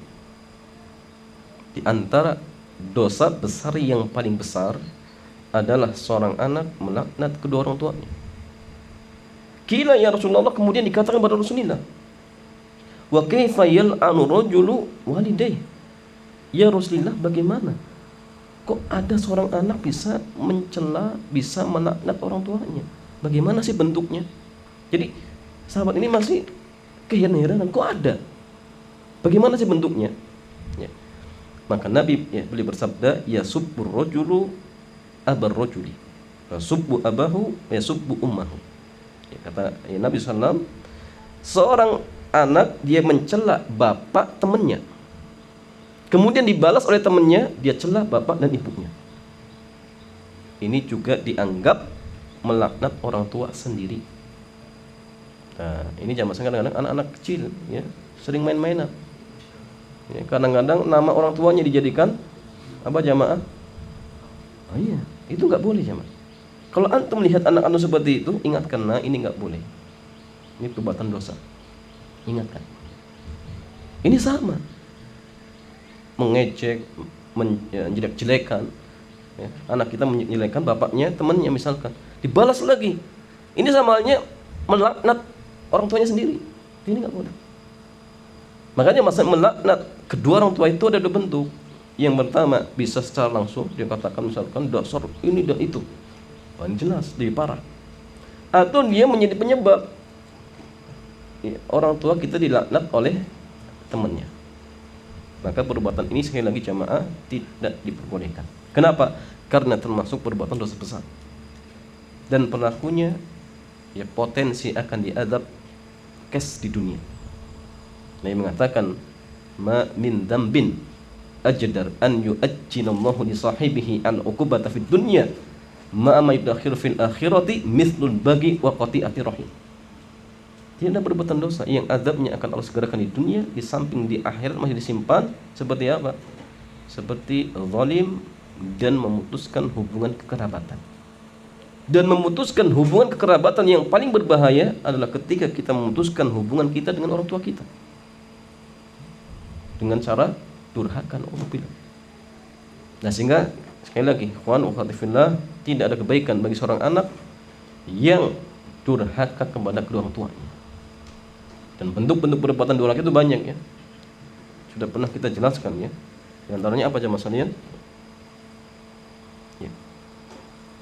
Di antara dosa besar yang paling besar adalah seorang anak melaknat kedua orang tuanya. Qila ya Rasulullah, kemudian dikatakan kepada Rasulullah, wa kaifa yal'anu rajulu walidayhi? Ya Rasulullah, bagaimana kok ada seorang anak bisa mencela, bisa melaknat orang tuanya? Bagaimana sih bentuknya? Jadi sahabat ini masih keheranan, kok ada? Bagaimana sih bentuknya? Ya. Maka Nabi beliau bersabda, yasubbur rajulu abar rajuli, yasubbu abahu yasubbu ummahu. Ya, kata Nabi SAW, seorang anak dia mencela bapak temannya, kemudian dibalas oleh temannya, dia cela bapak dan ibunya. Ini juga dianggap melaknat orang tua sendiri. Nah, ini jangan kadang-kadang anak-anak kecil ya, sering main-mainan. Ya, kadang-kadang nama orang tuanya dijadikan apa jamaah? Oh iya, itu nggak boleh jamaah. Kalau antum melihat anak antum seperti itu, ingatkan, nah ini nggak boleh. Ini perbuatan dosa. Ingatkan. Ini sama. Mengejek, menjelek-jelekan. Ya, anak kita menjelekkan bapaknya, temannya misalkan, dibalas lagi. Ini sama halnya melaknat orang tuanya sendiri. Ini nggak boleh. Makanya masalah melaknat kedua orang tua itu ada dua bentuk. Yang pertama bisa secara langsung dia katakan misalkan dasar ini dan itu. Wah, ini jelas lebih parah. Atau dia menjadi penyebab orang tua kita dilaknat oleh temannya. Maka perbuatan ini sekali lagi jamaah tidak diperbolehkan. Kenapa? Karena termasuk perbuatan dosa besar. Dan pelakunya ya potensi akan diadab kes di dunia. Nabi mengatakan ma min dambin ajdar an yu'ajjilallahu li sahibihi an uqubata fid dunya ma yudakhir fil akhirati mithlul bagi wa qati'ati rahim. Tidak ada perbuatan dosa yang azabnya akan Allah segerakan di dunia, di samping di akhirat masih disimpan seperti apa? Seperti zalim dan memutuskan hubungan kekerabatan. Dan memutuskan hubungan kekerabatan yang paling berbahaya adalah ketika kita memutuskan hubungan kita dengan orang tua kita dengan cara durhaka. Nah, sehingga sekali lagi, ikhwan wa akhwati fillah, tidak ada kebaikan bagi seorang anak yang durhaka kepada kedua orang tuanya. Dan bentuk-bentuk perbuatan durhaka itu banyak ya. Sudah pernah kita jelaskan ya. Di antaranya apa jemaah sekalian? Ya.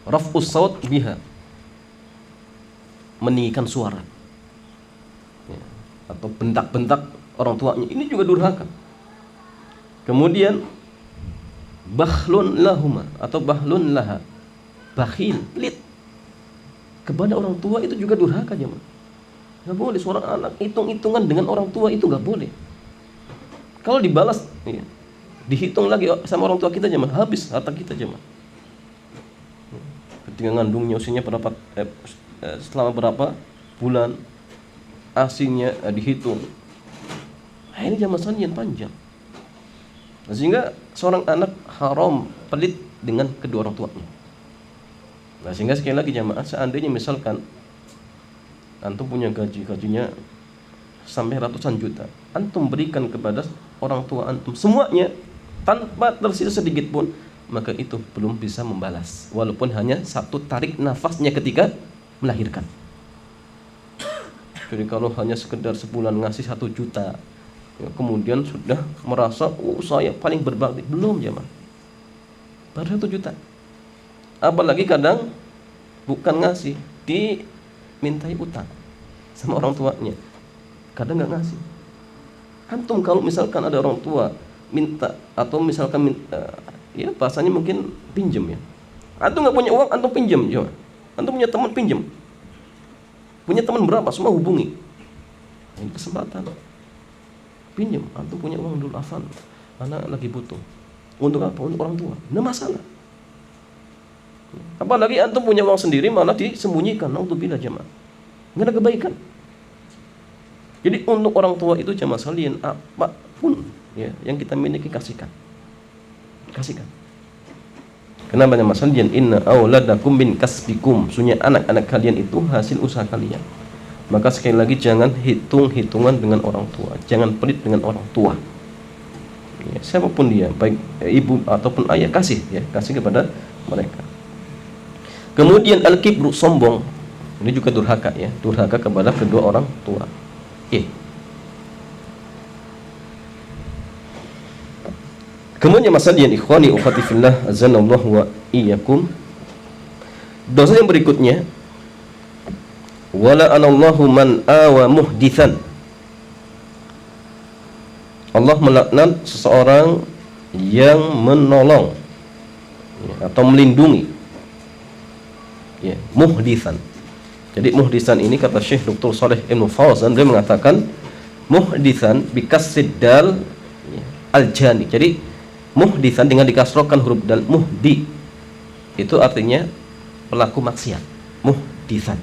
Raf'us saut biha. Meninggikan suara. Ya. Atau bentak-bentak orang tuanya. Ini juga durhaka. Kemudian bahlun lahuma atau bahlun laha, bakhil, pelit kepada orang tua itu juga durhaka jemaah. Nggak boleh seorang anak hitung-hitungan dengan orang tua, itu nggak boleh. Kalau dibalas, ya, dihitung lagi sama orang tua kita jemaah, habis harta kita jemaah. Ketika ngandungnya usianya berapa, selama berapa bulan, asinya dihitung. Nah, ini jemaah sekalian panjang. Sehingga seorang anak haram pelit dengan kedua orang tuanya. Nah, sehingga sekali lagi jamaah, seandainya misalkan antum punya gajinya sampai ratusan juta, antum berikan kepada orang tua antum semuanya tanpa tersisa sedikit pun, maka itu belum bisa membalas, walaupun hanya satu tarik nafasnya ketika melahirkan. Jadi kalau hanya sekedar sebulan ngasih 1 juta, ya, kemudian sudah merasa saya paling berbakti, belum jemaah. Baru 1 juta. Apalagi kadang bukan ngasih, dimintai utang sama orang tuanya. Kadang nggak ngasih. Antum kalau misalkan ada orang tua minta atau misalkan ya bahasanya mungkin pinjam ya. Antum nggak punya uang, antum pinjam jemaah. Antum punya teman pinjam. Punya teman berapa? Semua hubungi. Ini kesempatan. Pinjam, antum punya uang dulu, afan, anak lagi butuh. Untuk apa? Untuk orang tua. Nah, masalah. Apalagi antum punya uang sendiri malah disembunyikan. Naudzubillah jemaah. Enggak ada kebaikan. Jadi untuk orang tua itu jemaah sekalian, apapun ya yang kita miliki kasihkan. Kasihkan. Kenapa jemaah sekalian? Inna auladakum min kasbikum. Sesungguhnya anak-anak kalian itu hasil usaha kalian. Maka sekali lagi jangan hitung-hitungan dengan orang tua, jangan pelit dengan orang tua. Ya, siapapun dia, baik ibu ataupun ayah, kasih kepada mereka. Kemudian al-kibru, sombong. Ini juga durhaka ya, durhaka kepada kedua orang tua. Kemudian masalah ikhwani ukhati fillah azanallahu wa iyyakum. Dosa yang berikutnya, wala anallahu man awa muhdithan. Allah melaknat seseorang yang menolong ya, atau melindungi ya, muhdithan. Jadi muhdithan ini kata Syekh Dr. Shalih Ibn Fauzan, dia mengatakan muhdithan bikasrid dal ya, al-jani. Jadi muhdithan dengan dikasrohkan huruf dal, muhdi itu artinya pelaku maksiat. Muhdithan.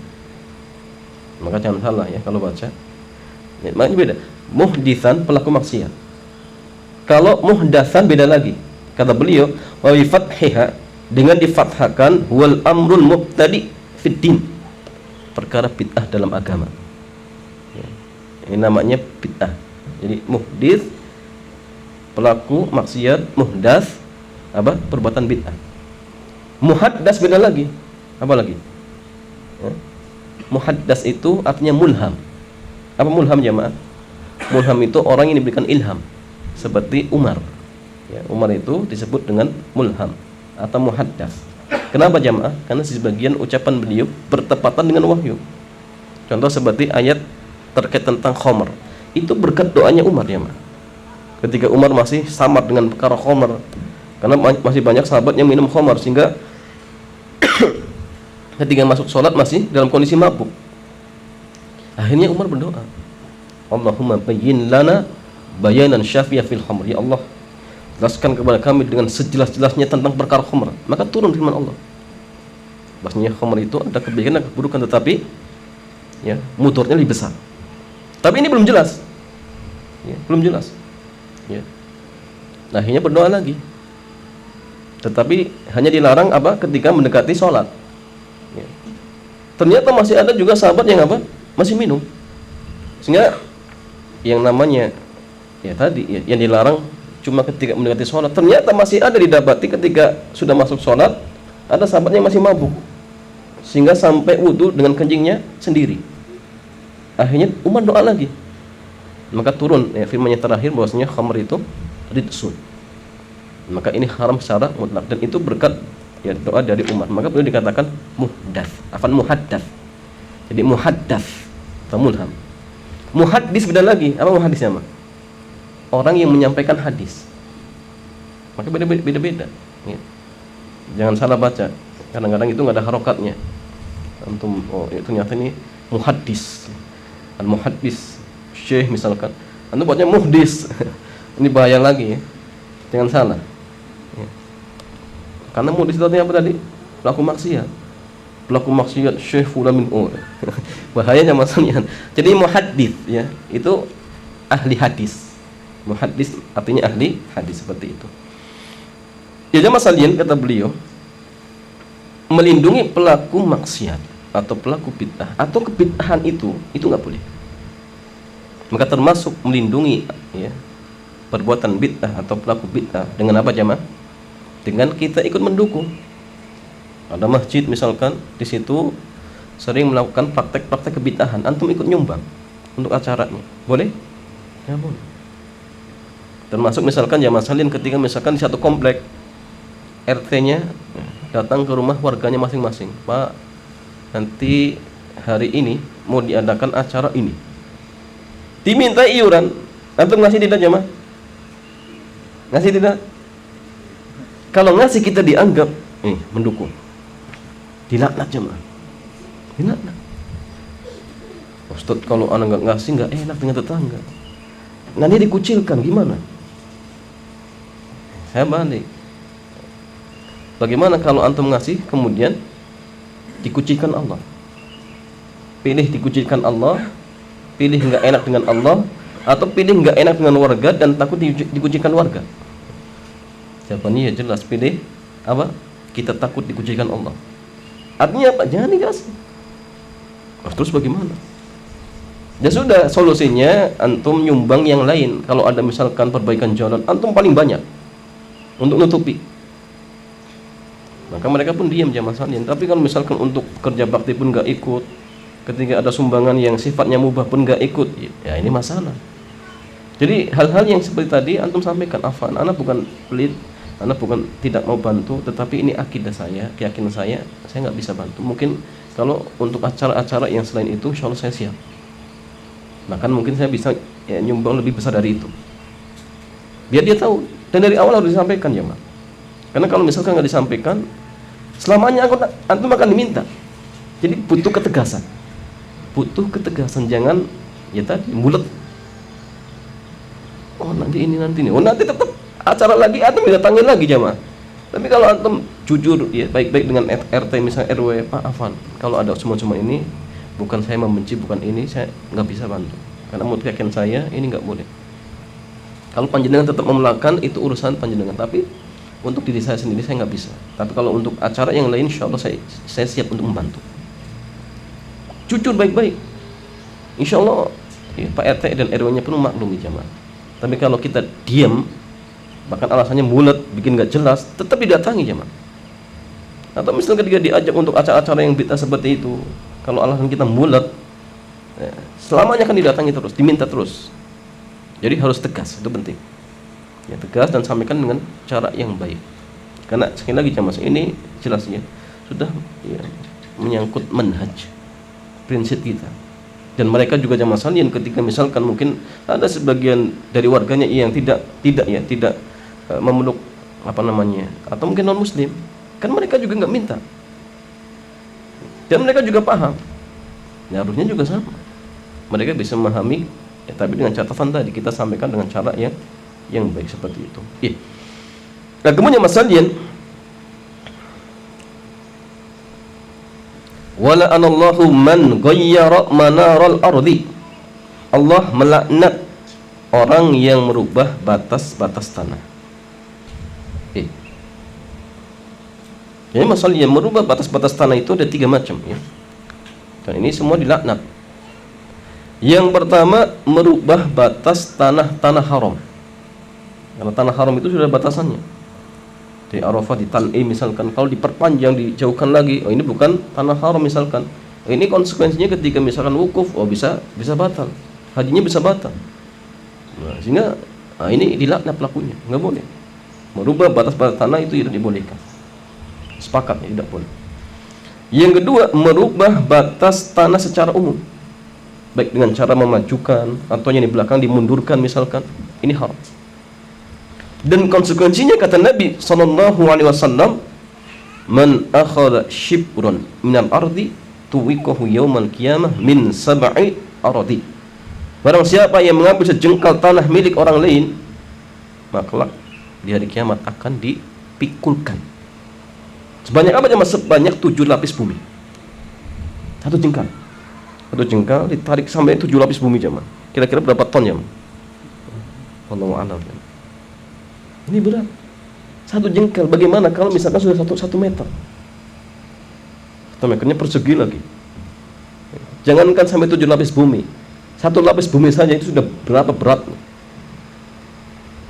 Maka jangan salah ya kalau baca. Ya, makanya beda. muhditsan pelaku maksiat. Kalau muhdatsan beda lagi. Kata beliau, wa bi fathiha, dengan difathahkan, wal amrul mubtadi fid din, perkara bid'ah dalam agama. Ya. Ini namanya bid'ah. Jadi muhdits pelaku maksiat, muhdats apa? Perbuatan bid'ah. Muhaddas beda lagi. Apa lagi? Ya. Muhaddas itu artinya mulham. Apa mulham jemaah? Mulham itu orang yang diberikan ilham, seperti Umar. Ya, Umar itu disebut dengan mulham atau muhaddas. Kenapa jamaah? Karena sebagian ucapan beliau bertepatan dengan wahyu. Contoh seperti ayat terkait tentang khamr. Itu berkat doanya Umar jamaah. Ketika Umar masih samar dengan perkara khamr, karena masih banyak sahabat yang minum khamr, sehingga ketika masuk sholat masih dalam kondisi mabuk. Akhirnya Umar berdoa, Allahumma bayyin lana bayanan syafi'a fil khamr. Ya Allah, jelaskan kepada kami dengan sejelas-jelasnya tentang perkara khamr. Maka turun firman Allah. Bahasanya khamr itu ada kebaikan dan keburukan, tetapi ya, mudaratnya lebih besar. Tapi ini belum jelas. Ya, belum jelas. Ya. Nah, akhirnya berdoa lagi. Tetapi hanya dilarang apa? Ketika mendekati sholat. Ya. Ternyata masih ada juga sahabat yang apa? Masih minum. Sehingga yang namanya ya tadi ya, yang dilarang cuma ketika mendekati sholat, ternyata masih ada didapati ketika sudah masuk sholat, ada sahabatnya masih mabuk, sehingga sampai wudhu dengan kencingnya sendiri. Akhirnya Umar doa lagi, maka turun ya, firman yang terakhir bahwasanya khamr itu ridsun, maka ini haram secara mutlak, dan itu berkat ya doa dari Umar. Maka beliau dikatakan muhdats, muhaddats. Jadi muhaddats atau mulham. Muhaddis beda lagi. Apa muhaddisnya, Mak? Orang yang menyampaikan hadis. Maka beda-beda. Ya. Jangan salah baca. Kadang-kadang itu nggak ada harokatnya. Antum, oh itu ternyata ini muhaddis. Al-muhaddis syekh misalkan. Antum bacanya muhdis. Ini bahaya lagi ya. Jangan salah. Ya. Karena muhdis itu artinya apa tadi? Pelaku maksiat. Pelaku maksiat syekh fulan min bahayanya maksudnya. Jadi muhaddits ya, itu ahli hadis. Muhaddits artinya ahli hadis, seperti itu. Ya jamaah sekalian, kata beliau, melindungi pelaku maksiat atau pelaku bid'ah atau kebid'ahan itu enggak boleh. Maka termasuk melindungi ya perbuatan bid'ah atau pelaku bid'ah dengan apa jamaah? Dengan kita ikut mendukung. Ada masjid misalkan, di situ sering melakukan praktek-praktek kebid'ahan, antum ikut nyumbang untuk acaranya, boleh? Ya boleh. Termasuk misalkan jamaah sekalian ketika misalkan di satu komplek RT-nya datang ke rumah warganya masing-masing, Pak, nanti hari ini mau diadakan acara ini, diminta iuran, antum ngasih tidak jamaah? Ngasih tidak? Kalau ngasih kita dianggap mendukung, dilaknat jemaah, dilaknat. Ustaz, kalau anak nggak ngasih nggak enak dengan tetangga, nanti dikucilkan gimana? Saya balik. Bagaimana kalau antum ngasih kemudian dikucilkan Allah? Pilih dikucilkan Allah, pilih nggak enak dengan Allah, atau pilih nggak enak dengan warga dan takut dikucilkan warga? Jawabannya ya jelas, pilih apa? Kita takut dikucilkan Allah. Artinya apa? Jangan dikasih. Terus bagaimana? Ya sudah, solusinya antum nyumbang yang lain. Kalau ada misalkan perbaikan jalan, antum paling banyak untuk nutupi. Maka mereka pun diam jamaah sekalian. Tapi kalau misalkan untuk kerja bakti pun nggak ikut, ketika ada sumbangan yang sifatnya mubah pun nggak ikut, ya ini masalah. Jadi hal-hal yang seperti tadi antum sampaikan, afan, anak bukan pelit, anak bukan tidak mau bantu, tetapi ini akidah saya, keyakinan saya nggak bisa bantu. Mungkin kalau untuk acara-acara yang selain itu, insya Allah saya siap. Bahkan mungkin saya bisa ya, nyumbang lebih besar dari itu. Biar dia tahu. Dan dari awal harus disampaikan ya, Mak. Karena kalau misalkan nggak disampaikan, selamanya antum akan diminta. Jadi butuh ketegasan. Butuh ketegasan, jangan ya tadi mulut. Oh nanti ini. Oh nanti tetap acara lagi, antum didatangin lagi jamaah. Tapi kalau antum jujur ya, baik-baik dengan RT misalnya RW, Pak Afan, kalau ada semua ini bukan saya membenci, bukan ini, saya nggak bisa bantu. Karena menurut keyakinan saya ini nggak boleh. Kalau panjenengan tetap memelakukan itu urusan panjenengan, tapi untuk diri saya sendiri saya nggak bisa. Tapi kalau untuk acara yang lain, insya Allah saya siap untuk membantu. Jujur baik-baik, insya Allah ya, Pak RT dan RW-nya pun maklumi jamaah. Tapi kalau kita diam, bahkan alasannya mulet, bikin nggak jelas, tetap didatangi jamaah. Atau misalnya ketika diajak untuk acara-acara yang bid'ah seperti itu, kalau alasan kita mulet, ya, selamanya akan didatangi terus, diminta terus. Jadi harus tegas, itu penting. Ya, tegas dan sampaikan dengan cara yang baik. Karena sekali lagi jamaah, ini jelas ya, sudah ya, menyangkut manhaj, prinsip kita. Dan mereka juga jamaah sekalian, ketika misalkan mungkin ada sebagian dari warganya yang tidak memeluk atau mungkin non muslim, kan mereka juga nggak minta, dan mereka juga paham. Ya, harusnya juga sama, mereka bisa memahami ya, tapi dengan catatan tadi kita sampaikan dengan cara yang baik seperti itu. Ya. Nah, kemudian masalahnya wala anallahu man ghayyara manaral ardi. Allah melaknat orang yang merubah batas-batas tanah. Jadi masalahnya merubah batas-batas tanah itu ada 3 macam ya. Dan ini semua dilaknat. Yang pertama, merubah batas tanah haram. Karena tanah haram itu sudah batasannya. Di Arafah, di Tan'im misalkan, kalau diperpanjang, dijauhkan lagi, oh ini bukan tanah haram misalkan. Ini konsekuensinya ketika misalkan wukuf, oh bisa batal. Hajinya bisa batal. Nah, sehingga ini dilaknat pelakunya, nggak boleh. Merubah batas-batas tanah itu tidak dibolehkan. Sepakat ya, tidak boleh. Yang kedua, merubah batas tanah secara umum, baik dengan cara memajukan atau yang di belakang dimundurkan misalkan, ini haram. Dan konsekuensinya kata Nabi SAW, man akhadha shibran minal ardi tuwikahu yawmal qiyamah min 7 ardi. Barang siapa yang mengambil sejengkal tanah milik orang lain, maka di hari kiamat akan dipikulkan. Sebanyak apa jemaah? Sebanyak 7 lapis bumi. Satu jengkal ditarik sampai 7 lapis bumi jemaah. Kira-kira berapa ton jemaah? Wallahu a'lam. Ini berat. Satu jengkal. Bagaimana kalau misalkan sudah 1 meter? 1 meternya persegi lagi. Jangankan sampai 7 lapis bumi. 1 lapis bumi saja itu sudah berapa berat.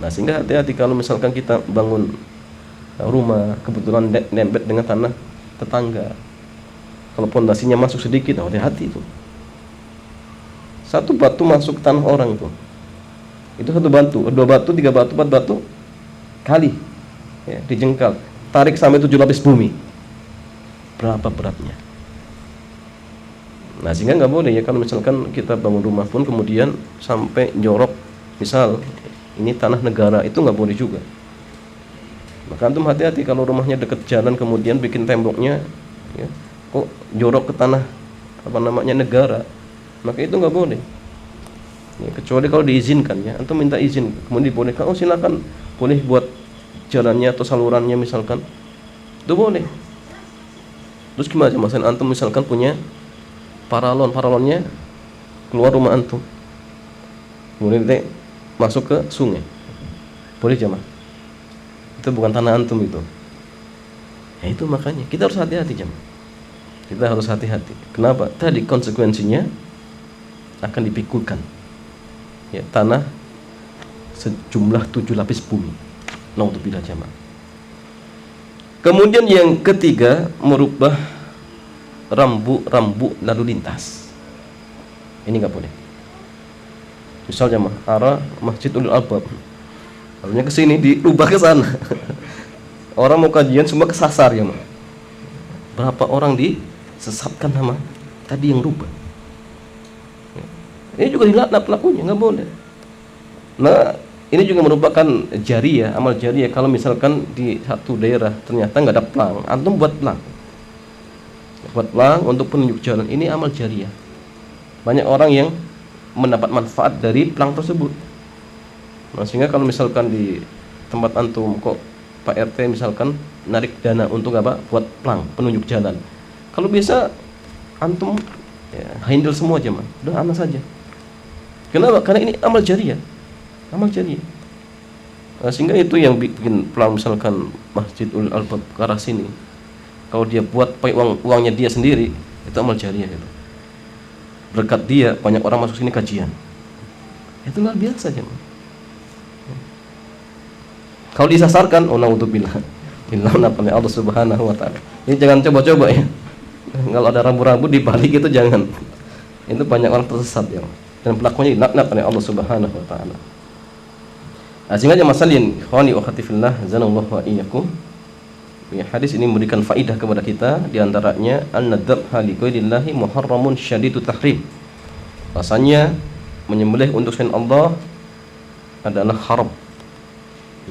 Nah, sehingga hati-hati kalau misalkan kita bangun rumah kebetulan nempel dengan tanah tetangga. Kalau pondasinya masuk sedikit, hati-hati itu. 1 batu masuk ke tanah orang itu 1 batu, 2 batu, 3 batu, 4 batu kali ya, dijengkal, tarik sampai 7 lapis bumi. Berapa beratnya? Nah, sehingga nggak boleh ya kalau misalkan kita bangun rumah pun kemudian sampai jorok, misal ini tanah negara, itu nggak boleh juga. Maka antum hati-hati kalau rumahnya dekat jalan kemudian bikin temboknya ya, kok jorok ke tanah negara, maka itu nggak boleh ya, kecuali kalau diizinkan ya, antum minta izin kemudian dibolehkan, oh silakan, boleh buat jalannya atau salurannya misalkan, itu boleh. Terus gimana masalah antum misalkan punya paralonnya keluar rumah antum kemudian masuk ke sungai, boleh jemaah? Itu bukan tanah antum itu. Ya itu makanya kita harus hati-hati jemaah. Kita harus hati-hati. Kenapa? Tadi konsekuensinya akan dipikulkan. Ya, tanah sejumlah 7 lapis bumi. Naudzubillah jemaah. Kemudian yang ketiga, merubah rambu lalu lintas. Ini enggak boleh. Misalnya arah Masjidul Albab, lalunya ke sini dirubah ke sana. Orang mau kajian semua kesasar ya, berapa orang disesatkan sama tadi yang rubah. Ini juga dilaknat pelakunya, nggak boleh. Nah, ini juga merupakan jariyah, amal jariyah. Kalau misalkan di satu daerah ternyata nggak ada plang, antum buat plang untuk penunjuk jalan. Ini amal jariyah. Banyak orang yang mendapat manfaat dari plang tersebut. Nah, sehingga kalau misalkan di tempat antum kok Pak RT misalkan narik dana untuk apa? Buat plang penunjuk jalan. Kalau bisa antum ya, handle semua aja, udah anak saja. Kenapa? Karena ini amal jariah. Amal jariah. Sehingga itu yang bikin pelang misalkan Masjidul Albab Karas ini, kalau dia buat pakai uangnya dia sendiri, itu amal jariah itu. Berkat dia banyak orang masuk sini kajian. Itu luar biasa jemaah. Kalau disasarkan, oh naudzubillah. Billah oleh Allah Subhanahu wa taala. Ini jangan coba-coba ya. Kalau ada rambu-rambu dibalik itu jangan. Itu banyak orang tersesat ya. Dan pelakunya dilaknat oleh Allah Subhanahu wa taala. Sehingga jemaah sekalian, ikhwani wa akhwati fillah, zanallahu wa iyyakum. Ya, hadis ini memberikan faidah kepada kita, di antaranya an-nadhabha li ghairillahi muharramun syadidut tahrim. Rasanya menyembelih untuk selain Allah adalah haram.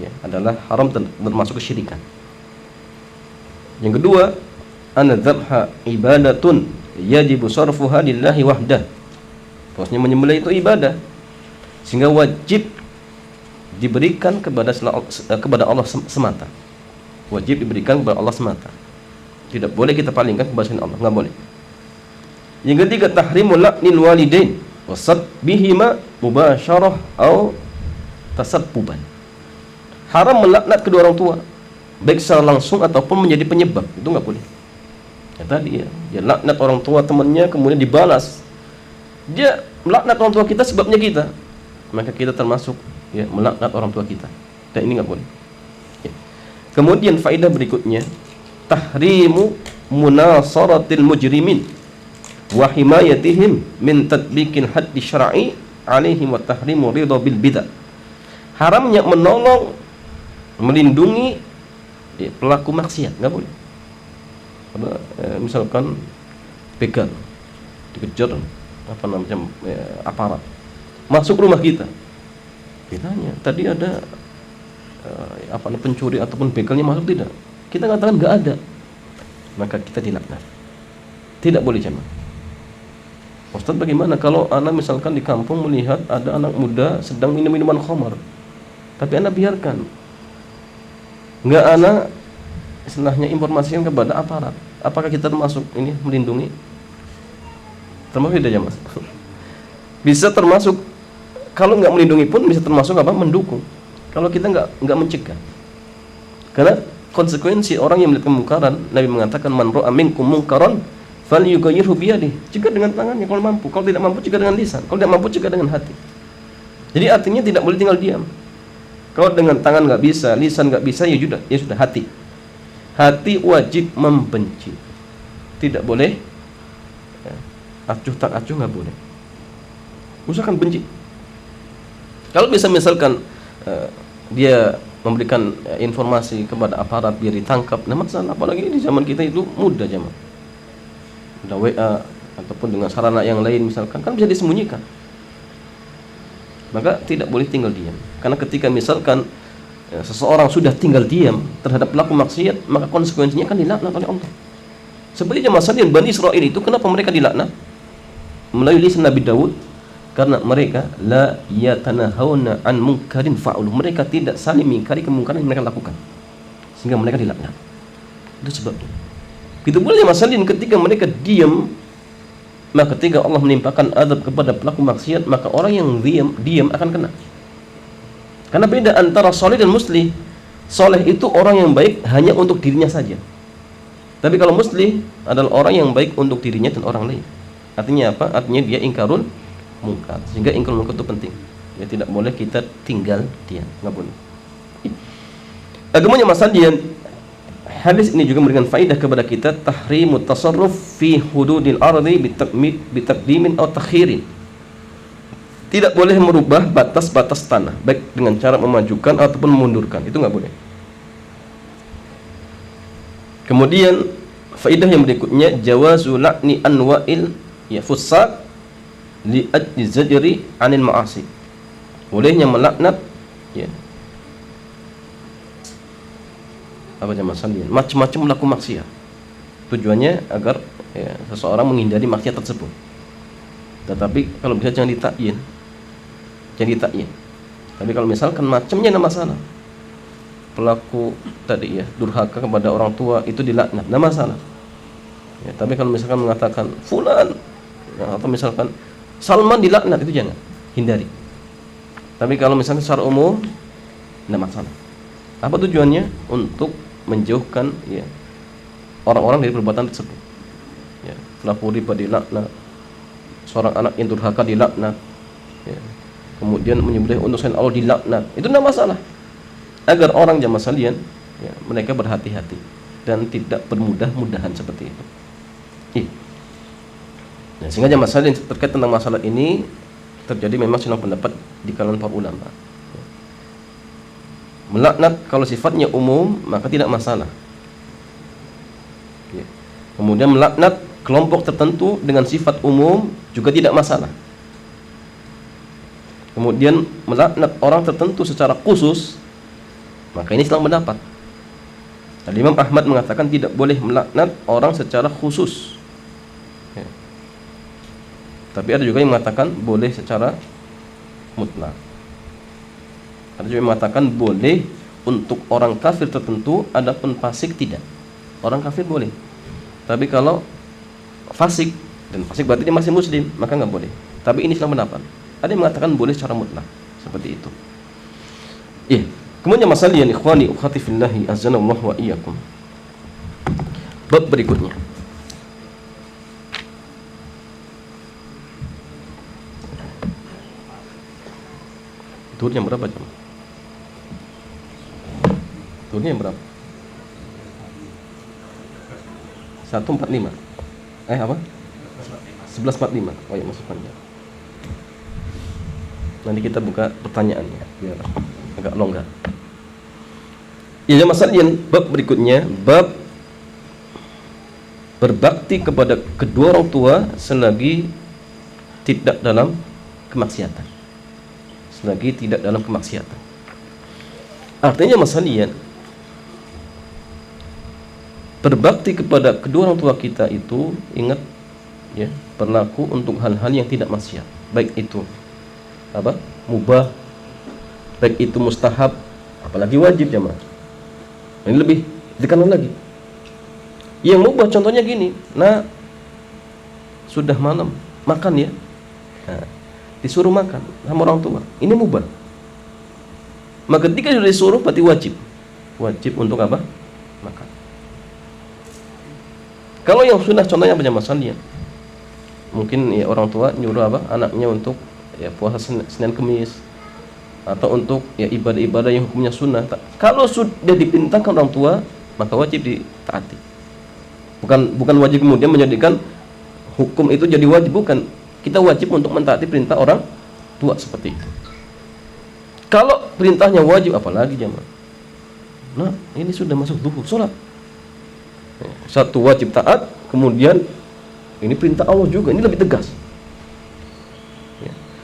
Ya, adalah haram termasuk kesyirikan. Yang kedua, an-nadhabha ibadatun yajibu sarfuha lillahi wahdah. Maksudnya menyembelih itu ibadah, sehingga wajib diberikan kepada Allah semata. Wajib diberikan kepada Allah semata. Tidak boleh kita palingkan kepada selain Allah, enggak boleh. Yang ketiga, tahrimul la'nil walidain wasad bihima mubasyarah atau tasabbuban. Haram melaknat kedua orang tua, baik secara langsung ataupun menjadi penyebab. Itu enggak boleh. Ya tadi ya, dia laknat orang tua temannya kemudian dibalas. Dia melaknat orang tua kita sebabnya kita, maka kita termasuk ya melaknat orang tua kita. Dan ini enggak boleh. Ya. Kemudian faedah berikutnya, tahrimu munasaratil mujrimin wa himayatihim min tatbiqil haddi syar'i alaihim wa tahrimu ridha bil bidah. Haramnya menolong, melindungi ya, pelaku maksiat, enggak boleh. Misalkan begal dikejar apa namanya aparat masuk rumah kita, tanya tadi ada pencuri ataupun begalnya masuk tidak, kita katakan nggak ada, maka kita dilaknat. Tidak boleh jemaah. Ustaz, bagaimana kalau anak misalkan di kampung melihat ada anak muda sedang minum minuman khamar, tapi anak biarkan, nggak anak istilahnya informasikan kepada aparat, apakah kita termasuk ini melindungi? Termasuk tidak jemaah? Bisa termasuk. Kalau nggak melindungi pun bisa termasuk apa? Mendukung. Kalau kita nggak mencegah. Karena konsekuensi orang yang melihat kemungkaran, Nabi mengatakan man ra'a minkum munkaran falyughayyirhu biyadihi. Cegah dengan tangannya kalau mampu. Kalau tidak mampu cegah dengan lisan. Kalau tidak mampu cegah dengan hati. Jadi artinya tidak boleh tinggal diam. Kalau dengan tangan nggak bisa, lisan nggak bisa, ya sudah hati. Hati wajib membenci. Tidak boleh ya, acuh tak acuh, nggak boleh. Usahakan benci. Kalau bisa misalkan dia memberikan informasi kepada aparat biar ditangkap, nah masalah. Apalagi di zaman kita itu mudah jemaah. Ada WA ataupun dengan sarana yang lain misalkan, kan bisa disembunyikan. Maka tidak boleh tinggal diam. Karena ketika misalkan seseorang sudah tinggal diam terhadap pelaku maksiat, maka konsekuensinya kan dilaknat oleh Allah. Seperti jemaah sekalian, Bani Israil itu kenapa mereka dilaknat? Melalui lisan Nabi Daud, karena mereka la yatanahawna an munkarin fa'ulu. Mereka tidak saling mengingkari kemungkaran yang mereka lakukan, sehingga mereka dilaknat. Itu sebabnya. Begitu pula jemaah sekalian, ketika mereka diam, maka ketika Allah menimpakan azab kepada pelaku maksiat, maka orang yang diam akan kena. Karena beda antara soleh dan muslih. Soleh itu orang yang baik hanya untuk dirinya saja. Tapi kalau muslih adalah orang yang baik untuk dirinya dan orang lain. Artinya apa? Artinya dia ingkarul mungkar. Sehingga ingkarul mungkar itu penting. Ya, tidak boleh kita tinggal diam, nggak boleh. Agamanya Mas Adian, hadis ini juga memberikan faedah kepada kita, tahrimut tasarruf fi hududil ardi bitaqdimin atau takhirin. Tidak boleh merubah batas-batas tanah, baik dengan cara memajukan ataupun memundurkan. Itu nggak boleh. Kemudian faedah yang berikutnya, jawazu la'ni anwa'il ya fusaq li ajli zajri 'anil ma'asi. Bolehnya melaknat ya apa jemaah sekalian, macam-macam pelaku maksiat. Tujuannya agar ya, seseorang menghindari maksiat tersebut. Tetapi kalau bisa jangan ditakyin. Jangan ditakyin. Tapi kalau misalkan macamnya ada masalah. Pelaku tadi ya durhaka kepada orang tua itu dilaknat, enggak masalah. Ya, tapi kalau misalkan mengatakan fulan ya, atau misalkan Salman dilaknat, itu jangan. hindari. Tapi kalau misalnya secara umum tidak masalah. Apa tujuannya? Untuk menjauhkan ya orang-orang dari perbuatan tersebut. Ya, pelaku riba dilaknat, seorang anak yang durhaka dilaknat, ya, kemudian menyembelih untuk selain Allah dilaknat. Itu tidak masalah. Agar orang jamaah sekalian, ya, mereka berhati-hati dan tidak bermudah-mudahan seperti itu. Nah, sehingga jamaah sekalian terkait tentang masalah ini terjadi memang silang pendapat di kalangan para ulama. Melaknat kalau sifatnya umum maka tidak masalah. Ya. Kemudian melaknat kelompok tertentu dengan sifat umum juga tidak masalah. Kemudian melaknat orang tertentu secara khusus, maka ini silang pendapat. Tadi Imam Ahmad mengatakan tidak boleh melaknat orang secara khusus. Ya. Tapi ada juga yang mengatakan boleh secara mutlak. Ada juga yang mengatakan boleh untuk orang kafir tertentu, adapun fasik tidak. Orang kafir boleh. Tapi kalau fasik, dan fasik berarti dia masih muslim, maka nggak boleh. Tapi ini silang pendapat. Ada yang mengatakan boleh secara mutlak. Seperti itu. Iya. Kemudian masalah yang ikhwani ukhati fillahi azanallahu wa iyyakum. Bab berikutnya. Tur yang berapa jam? Turnya yang berapa? 1.45. Apa? 11.45. Oh ya, masuk panjang. Nanti kita buka pertanyaannya biar agak longgar. Ya, masalah yang bab berikutnya, bab berbakti kepada kedua orang tua selagi tidak dalam kemaksiatan. Selagi tidak dalam kemaksiatan. Artinya masalah berbakti kepada kedua orang tua kita itu, ingat ya, berlaku untuk hal-hal yang tidak maksiat. Baik itu apa? Mubah, baik itu mustahab, apalagi wajib jemaah. Ini lebih ditekankan lagi. Yang mubah contohnya gini, nah sudah malam, makan ya. Nah, disuruh makan sama orang tua. Ini mubah. Maka ketika sudah disuruh berarti wajib. Wajib untuk apa? Makan. Kalau yang sunnah contohnya apa jemaah sekalian? Mungkin ya orang tua nyuruh apa? Anaknya untuk ya puasa Senin Kemis, atau untuk ya ibadah-ibadah yang hukumnya sunnah. Kalau sudah diperintahkan orang tua, maka wajib ditaati. Bukan wajib kemudian menjadikan hukum itu jadi wajib, bukan. Kita wajib untuk mentaati perintah orang tua seperti itu. Kalau perintahnya wajib, apalagi jemaah. Nah, ini sudah masuk zuhur, salat. Satu wajib taat, kemudian ini perintah Allah juga, ini lebih tegas.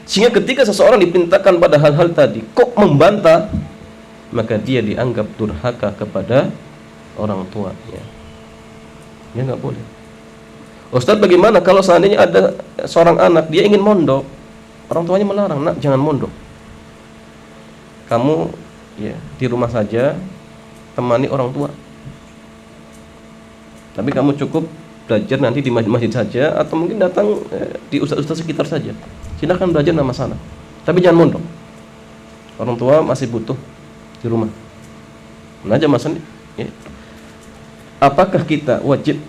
Sehingga ketika seseorang diperintahkan pada hal-hal tadi kok membantah, maka dia dianggap durhaka kepada orang tuanya. Ya nggak boleh. Ustaz, bagaimana kalau seandainya ada seorang anak dia ingin mondok, orang tuanya melarang, nak jangan mondok. Kamu ya di rumah saja temani orang tua. Tapi kamu cukup belajar nanti di masjid saja, atau mungkin datang di ustaz-ustaz sekitar saja. Silahkan belajar, nama masalah. Tapi jangan mondok. Orang tua masih butuh di rumah. Nah, aja masalah. Ya. Apakah kita wajib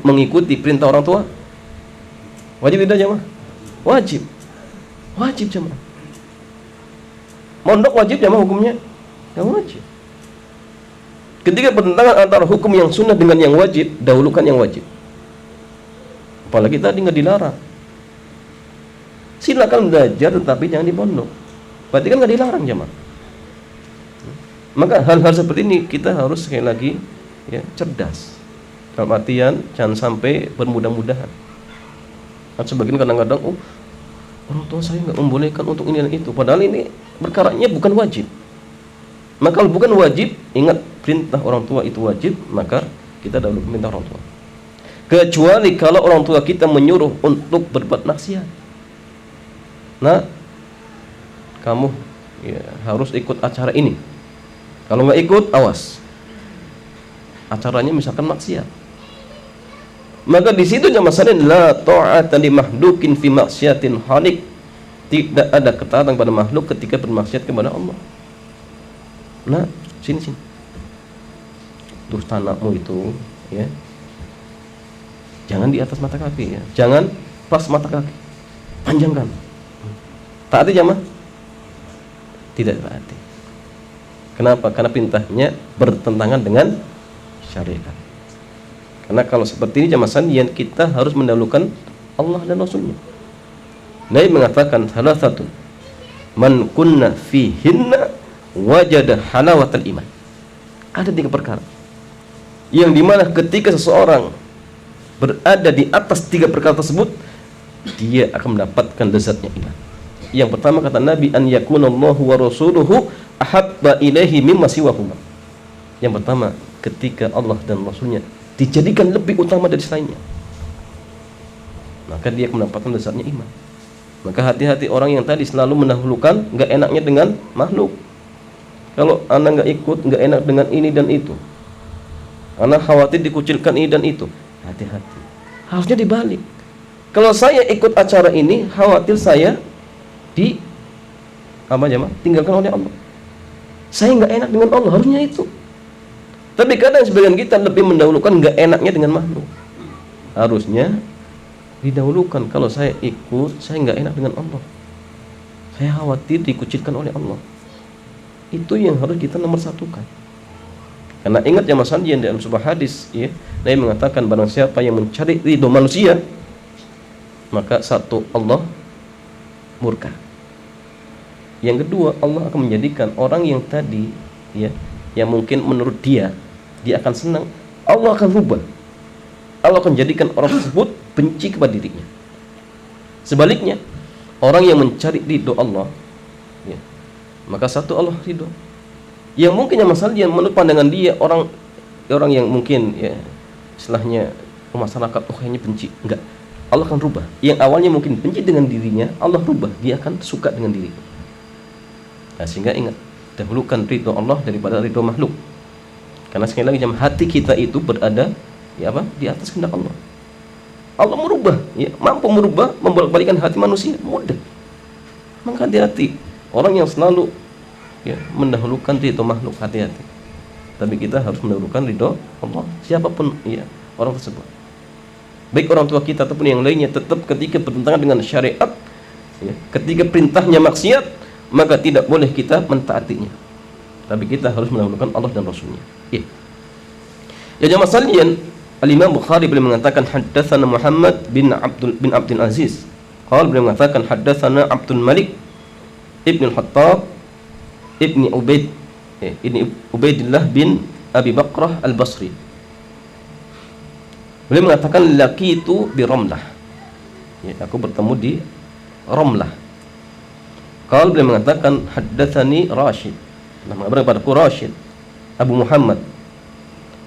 mengikuti perintah orang tua? Wajib tidak jemaah? Wajib. Wajib jemaah. Mondok wajib jemaah hukumnya? Enggak wajib. Ketika pertentangan antara hukum yang sunnah dengan yang wajib, dahulukan yang wajib. Apalagi tadi nggak dilarang. Silakan belajar tetapi jangan di pondok. Berarti kan nggak dilarang jemaah. Maka hal-hal seperti ini kita harus sekali lagi ya cerdas. Dalam artian jangan sampai bermudah-mudahan. Kan sebagian kadang-kadang orang tua saya nggak membolehkan untuk ini dan itu. Padahal ini perkaranya bukan wajib. Maka kalau bukan wajib, ingat perintah orang tua itu wajib, maka kita dahulu perintah orang tua. Kecuali kalau orang tua kita menyuruh untuk berbuat maksiat. Nah, kamu ya, harus ikut acara ini. Kalau nggak ikut, awas. Acaranya misalkan maksiat. Maka di situ jamaah sekalian, la ta'ata li mahdukin fi maksiatin khaliq. Tidak ada ketaatan kepada makhluk ketika bermaksiat kepada Allah. Nah, sini. Terus tanahmu itu, ya, jangan di atas mata kaki, ya. Jangan pas mata kaki, panjangkan. Taati jamaah? Tidak taati. Kenapa? Karena perintahnya bertentangan dengan syariat. Karena kalau seperti ini jamaah sekalian, kita harus mendahulukan Allah dan Rasulnya. Nabi mengatakan salah satu, man kunna fihinna wajada halawatal iman. Ada 3 perkara yang dimana ketika seseorang berada di atas 3 perkara tersebut, dia akan mendapatkan lezatnya iman. Yang pertama kata Nabi, an yakunallahu wa rasuluhu ahabba ilaihi mimma siwahuma. Yang pertama, ketika Allah dan Rasulnya dijadikan lebih utama dari selainnya, maka dia akan mendapatkan lezatnya iman. Maka hati-hati orang yang tadi selalu mendahulukan nggak enaknya dengan makhluk. Kalau anak nggak ikut, nggak enak dengan ini dan itu, anak khawatir dikucilkan ini dan itu. Hati-hati. Harusnya dibalik. Kalau saya ikut acara ini, khawatir saya tinggalkan oleh Allah. Saya nggak enak dengan Allah, harusnya itu. Tapi kadang sebagian kita lebih mendahulukan nggak enaknya dengan makhluk. Harusnya didahulukan. Kalau saya ikut, saya nggak enak dengan Allah, saya khawatir dikucilkan oleh Allah. Itu yang harus kita nomor satukan. Karena ingat ya Mas Andi, dalam sebuah hadis, ya, Nabi mengatakan barang siapa yang mencari ridho manusia, maka satu, Allah murka. Yang kedua, Allah akan menjadikan orang yang tadi, ya, yang mungkin menurut dia akan senang, Allah akan rubah. Allah akan jadikan orang tersebut benci kepada dirinya. Sebaliknya, orang yang mencari ridho Allah, ya, maka satu, Allah ridho. Yang mungkin yang masalah dia menurut pandangan dia, orang yang mungkin, ya, istilahnya masyarakat, kayaknya benci. Enggak, Allah akan rubah. Yang awalnya mungkin benci dengan dirinya, Allah rubah, dia akan suka dengan dirinya. Nah, sehingga ingat, dahulukan ridho Allah daripada ridho makhluk. Karena sekali lagi hati kita itu berada, ya, di atas kehendak Allah. Allah merubah, ya, mampu merubah, membolak-balikan hati manusia, mudah. Maka hati-hati orang yang selalu, ya, mendahulukan ridho makhluk, hati-hati. Tapi kita harus mendahulukan ridho Allah, siapapun, ya, orang tersebut. Baik orang tua kita ataupun yang lainnya, tetap ketika bertentangan dengan syariat, ya, ketika perintahnya maksiat, maka tidak boleh kita mentaatinya. Tapi kita harus mendahulukan Allah dan Rasulnya. Ya, jamaah sekalian, Al-Imam Bukhari beliau mengatakan haddatsana Muhammad bin Abdul Aziz. Beliau mengatakan haddatsana Abdul Malik Ibn Al-Hattab Ibni Ubaidillah bin Abi Bakrah Al-Basri. Beliau mengatakan laqitu bi Ramlah. Ya, aku bertemu di Ramlah. Beliau mengatakan haddatsani Rashid. Nama kepadaku Rashid Abu Muhammad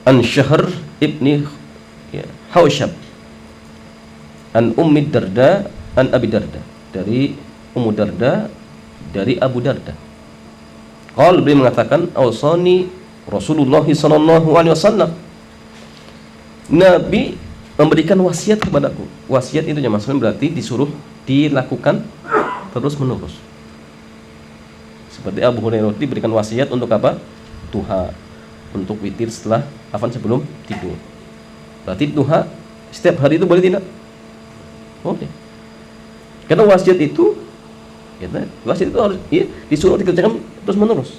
an Syahr ibni, ya, Haushab an Ummi Darda an Abi Darda, dari Ummu Darda dari Abu Darda. Beliau mengatakan awsani Rasulullah sallallahu alaihi wasallam, Nabi memberikan wasiat kepadaku. Wasiat itu maksudnya berarti disuruh dilakukan terus menerus. Seperti Abu Hurairah diberikan wasiat untuk apa? Duha, untuk witir setelah sebelum tidur. Berarti duha setiap hari itu boleh tidak? Boleh. Karena wasiat itu, ya, wasiat itu harus, ya, disuruh dikerjakan terus menerus.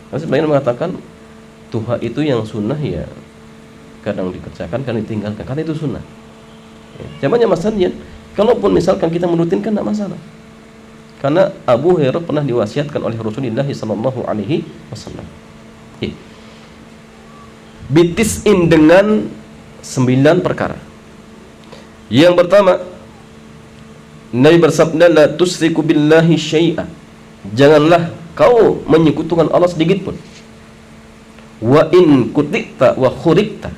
Karena sebagian mengatakan duha itu yang sunnah, ya, kadang dikerjakan, kadang ditinggalkan, karena itu sunnah. Ya, zamannya masalahnya, kalaupun misalkan kita merutinkan tidak masalah. Karena Abu Hurairah pernah diwasiatkan oleh Rasulullah sallallahu alaihi wasallam. Bitis'in, dengan 9 perkara. Yang pertama, Nabi bersabda, la tusriku billahi syai'a. Janganlah kau menyekutukan Allah sedikit pun. Wa in kutikta wa khurikta.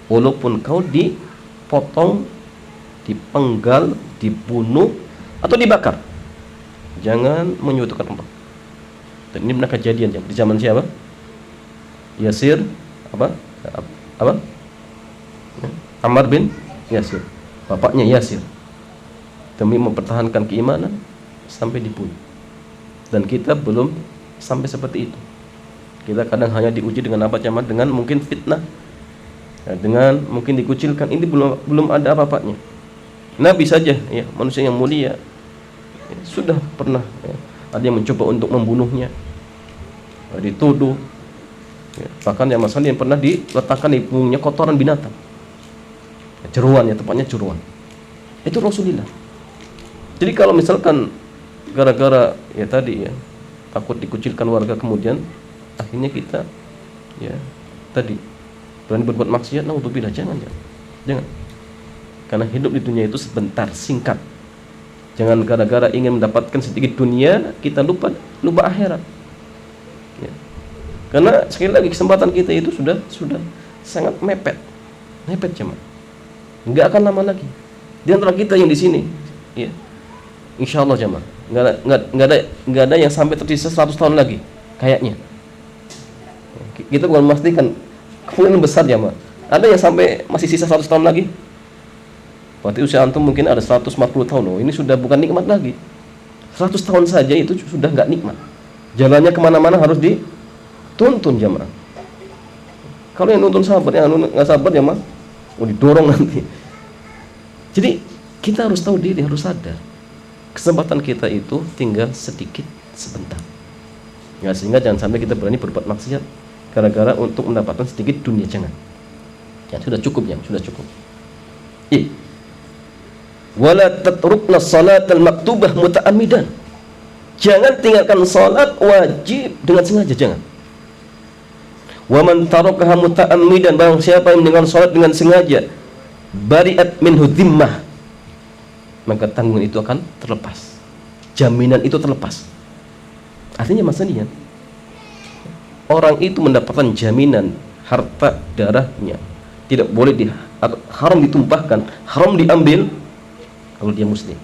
Walaupun kau dipotong, dipenggal, dibunuh atau dibakar, jangan menyekutukan Allah. Dan ini pernah kejadian di zaman siapa? Yasir apa? Ammar bin Yasir. Bapaknya Yasir, demi mempertahankan keimanan, sampai dibunuh. Dan kita belum sampai seperti itu. Kita kadang hanya diuji dengan apa jamaah? Dengan mungkin fitnah, ya, dengan mungkin dikucilkan. Ini belum ada apa-apanya. Nabi saja, ya, manusia yang mulia, ya, sudah pernah, ya, ada yang mencoba untuk membunuhnya, ya, dituduh, ya, bahkan yang masalah yang pernah diletakkan di punggungnya kotoran binatang, ya, jeruan, ya, tepatnya jeruan. Itu Rasulullah. Jadi kalau misalkan gara-gara ya tadi, ya, takut dikucilkan warga, kemudian akhirnya kita, ya, tadi berani berbuat maksiat, naudzubillah, jangan. Karena hidup di dunia itu sebentar, singkat. Jangan gara-gara ingin mendapatkan sedikit dunia kita lupa akhirat. Ya. Karena sekali lagi kesempatan kita itu sudah sangat mepet jemaah. Enggak akan lama lagi. Di antara kita yang di sini, ya, insya Allah jemaah, enggak ada yang sampai tersisa 100 tahun lagi, kayaknya. Kita bukan memastikan, kemungkinan besar jemaah. Ada yang sampai masih sisa 100 tahun lagi. Berarti usia antum mungkin ada 140 tahun. Oh, ini sudah bukan nikmat lagi. 100 tahun saja itu sudah nggak nikmat. Jalannya kemana-mana harus dituntun jamaah. Kalau yang nuntun sabar, yang nggak sabar jamaah, didorong nanti. Jadi kita harus tahu diri, harus sadar. Kesempatan kita itu tinggal sedikit, sebentar. Ya, sehingga jangan sampai kita berani berbuat maksiat gara-gara untuk mendapatkan sedikit dunia, jangan. Ya, sudah cukup. Wala tatrukna salatal maktubah muta'ammidan. Jangan tinggalkan salat wajib dengan sengaja, jangan. Wa man tarakaha muta'ammidan, barang siapa yang meninggalkan salat dengan sengaja, bari'at minhu dhimmah, maka tanggungan itu akan terlepas. Jaminan itu terlepas. Artinya maksudnya orang itu mendapatkan jaminan harta darahnya tidak boleh haram ditumpahkan, haram diambil kalau dia muslim.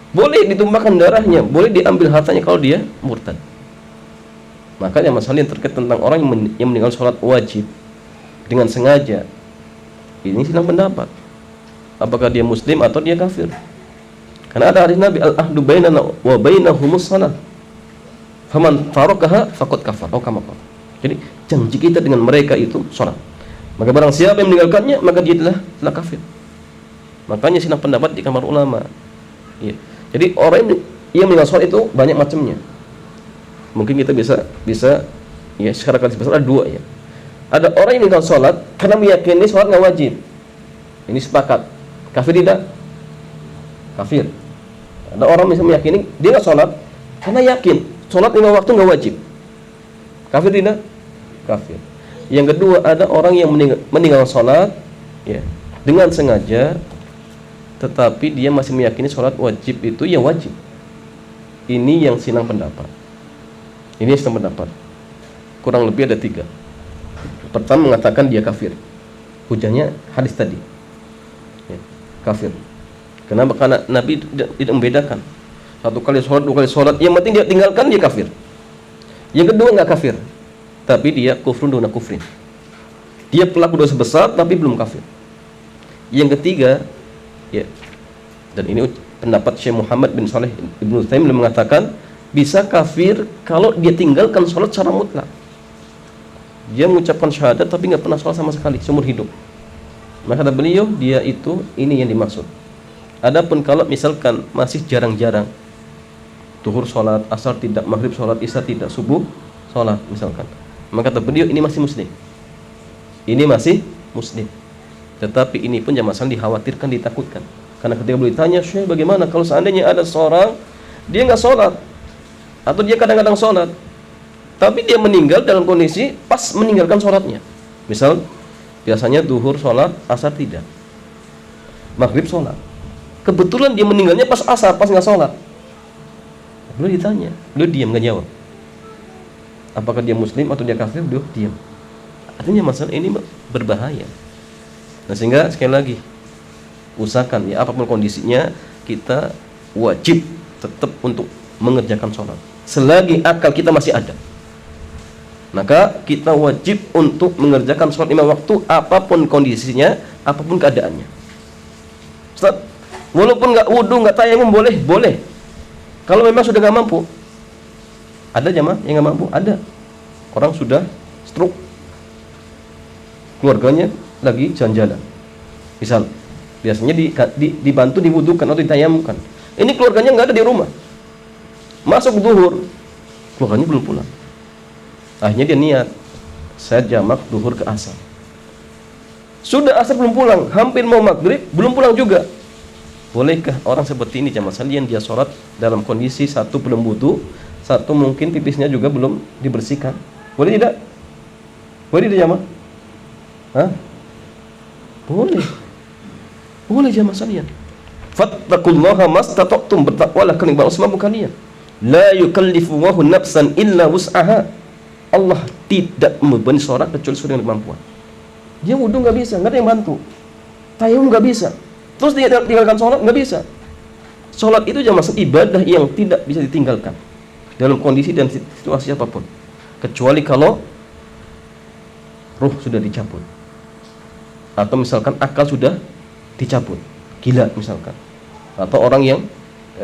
Boleh ditumpahkan darahnya, boleh diambil hartanya kalau dia murtad. Makanya masalah yang terkait tentang orang yang meninggal sholat wajib dengan sengaja, ini silang pendapat, apakah dia muslim atau dia kafir. Karena ada hadis Nabi, al-ahdu bainana wa bainahumus shalah, faman tarakaha faqad kafar, atau kama qala. Jadi janji kita dengan mereka itu sholat. Maka barang siapa yang meninggalkannya, maka dia telah kafir. Makanya silang pendapat di kamar ulama. Ya. Jadi orang yang meninggal sholat itu banyak macamnya. Mungkin kita bisa ya secara garis besar ada dua, ya. Ada orang yang meninggal sholat karena meyakini sholat nggak wajib. Ini sepakat. Kafir tidak? Kafir. Ada orang misalnya meyakini dia nggak sholat karena yakin sholat 5 waktu nggak wajib. Kafir tidak? Kafir. Yang kedua, ada orang yang meninggal sholat, ya, dengan sengaja, tetapi dia masih meyakini sholat wajib itu ya wajib. Ini yang silang pendapat. Kurang lebih ada 3. Pertama mengatakan dia kafir. Hujahnya hadis tadi, ya, kafir. Kenapa? Karena Nabi tidak membedakan 1 kali sholat, 2 kali sholat. Yang penting dia tinggalkan, dia kafir. Yang kedua nggak kafir, tapi dia kufrun duna kufrin. Dia pelaku dosa besar tapi belum kafir. Yang ketiga, ya, dan ini pendapat Syekh Muhammad bin Saleh Ibnu Utsaimin mengatakan bisa kafir kalau dia tinggalkan sholat secara mutlak. Dia mengucapkan syahadat tapi nggak pernah sholat sama sekali seumur hidup. Maka kata beliau, dia itu ini yang dimaksud. Adapun kalau misalkan masih jarang-jarang, zuhur sholat, asar tidak, maghrib sholat, isya tidak, subuh sholat misalkan, maka kata beliau ini masih muslim. Tetapi ini pun jangan masalah dikhawatirkan, ditakutkan. Karena ketika beliau ditanya, Syekh, bagaimana kalau seandainya ada seorang dia nggak sholat atau dia kadang-kadang sholat, tapi dia meninggal dalam kondisi pas meninggalkan sholatnya. Misal biasanya zuhur sholat, asar tidak, maghrib sholat, kebetulan dia meninggalnya pas asar, pas nggak sholat. Beliau ditanya, beliau diam, nggak jawab. Apakah dia muslim atau dia kafir? Beliau diam. Artinya masalah ini berbahaya. Nah, sehingga sekali lagi usahakan, ya, apapun kondisinya kita wajib tetap untuk mengerjakan sholat selagi akal kita masih ada. Maka kita wajib untuk mengerjakan sholat 5 waktu apapun kondisinya, apapun keadaannya. Ustaz, Walaupun nggak wudu, nggak tayamum, boleh. Kalau memang sudah nggak mampu. Ada jamaah yang nggak mampu, ada. Orang sudah stroke, keluarganya lagi jalan-jalan. Misal, biasanya dibantu diwudukan atau ditayamumkan. Ini keluarganya nggak ada di rumah. Masuk zuhur, keluarganya belum pulang. Akhirnya dia niat, saya jamak zuhur ke asar. Sudah asar belum pulang, hampir mau maghrib belum pulang juga. Bolehkah orang seperti ini jamaah sekalian dia sholat dalam kondisi satu belum wudu, satu mungkin pipisnya juga belum dibersihkan? Boleh tidak? Boleh tidak jamaah? Hah? Boleh jamaah sekalian. Fattaqullaha mastata'tum, bertakwalah kalian kepada Allah kalian. La yukallifullahu nafsan illa wus'aha. Allah tidak membebani seorang kecuali sesuai dengan kemampuan. Dia wudu nggak bisa, nggak ada yang bantu. Tayamum nggak bisa. Terus dia tinggalkan sholat, nggak bisa. Sholat itu jamaah ibadah yang tidak bisa ditinggalkan dalam kondisi dan situasi apapun, kecuali kalau ruh sudah dicabut, atau misalkan akal sudah dicabut, gila misalkan, atau orang yang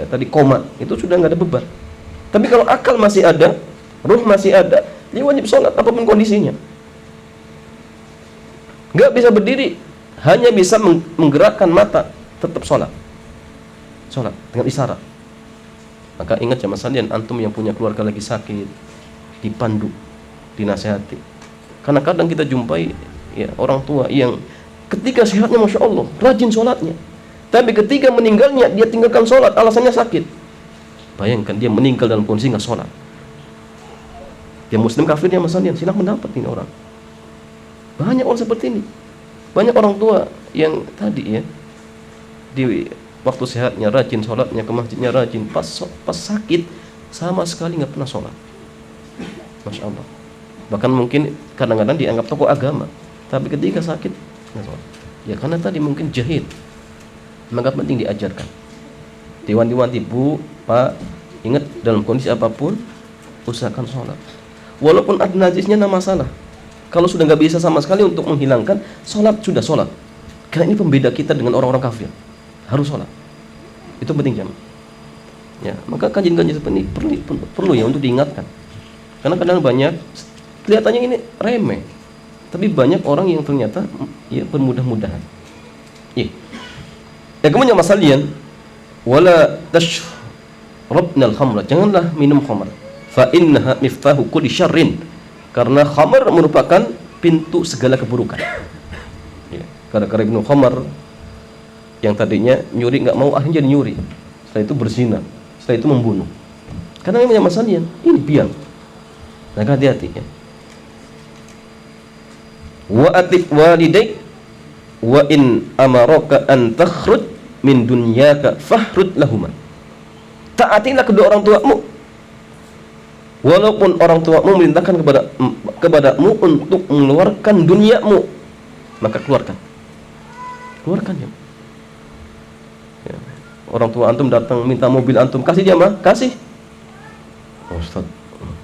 tadi koma, itu sudah nggak ada beban. Tapi kalau akal masih ada, ruh masih ada, dia wajib sholat apapun kondisinya. Nggak bisa berdiri, hanya bisa menggerakkan mata, tetap sholat dengan isyarat. Maka ingat jamaah sekalian, antum yang punya keluarga lagi sakit, dipandu, dinasehati. Karena kadang kita jumpai ya, orang tua yang ketika sehatnya masya Allah rajin sholatnya, tapi ketika meninggalnya dia tinggalkan sholat, alasannya sakit. Bayangkan dia meninggal dalam kondisi nggak sholat. Dia muslim kafir, dia masalian, silahkan mendapat ini orang. Banyak orang seperti ini. Banyak orang tua yang tadi ya, di waktu sehatnya rajin sholatnya, ke masjidnya rajin, pas sakit sama sekali nggak pernah sholat. Masya Allah. Bahkan mungkin kadang-kadang dianggap tokoh agama, tapi ketika sakit nggak sholat. Ya karena tadi mungkin jahil. Maka penting diajarkan. Diwanti-wanti, Bu, Pak, ingat dalam kondisi apapun usahakan sholat. Walaupun ada najisnya nama masalah. Kalau sudah nggak bisa sama sekali untuk menghilangkan, sholat sudah sholat. Karena ini pembeda kita dengan orang-orang kafir. Harus sholat. Itu penting jamaah. Ya, maka kajian-kajian seperti ini perlu ya untuk diingatkan. Karena kadang banyak kelihatannya ini remeh, tapi banyak orang yang ternyata ya bermudah-mudahan. Ya. Ya kemudian masalian, wala tashrabnal khamra, janganlah minum khamr. Fa innaha miftahu kulli syarrin. Karena khamar merupakan pintu segala keburukan. Ya, gara-gara Ibnu Khamar yang tadinya nyuri nggak mau, akhirnya jadi nyuri. Setelah itu berzina, setelah itu membunuh. Karena ini banyak masalah ini biang. Maka hati-hati ya. Wa atik walidaik wa in amaraka an takhruj min dunyaka fahrud lahuma. Taatilah kedua orang tuamu. Walaupun orang tuamu memerintahkan kepadamu untuk mengeluarkan duniamu, maka keluarkan ya. Orang tua antum datang minta mobil antum, kasih dia mah, kasih. Oh, Ustaz,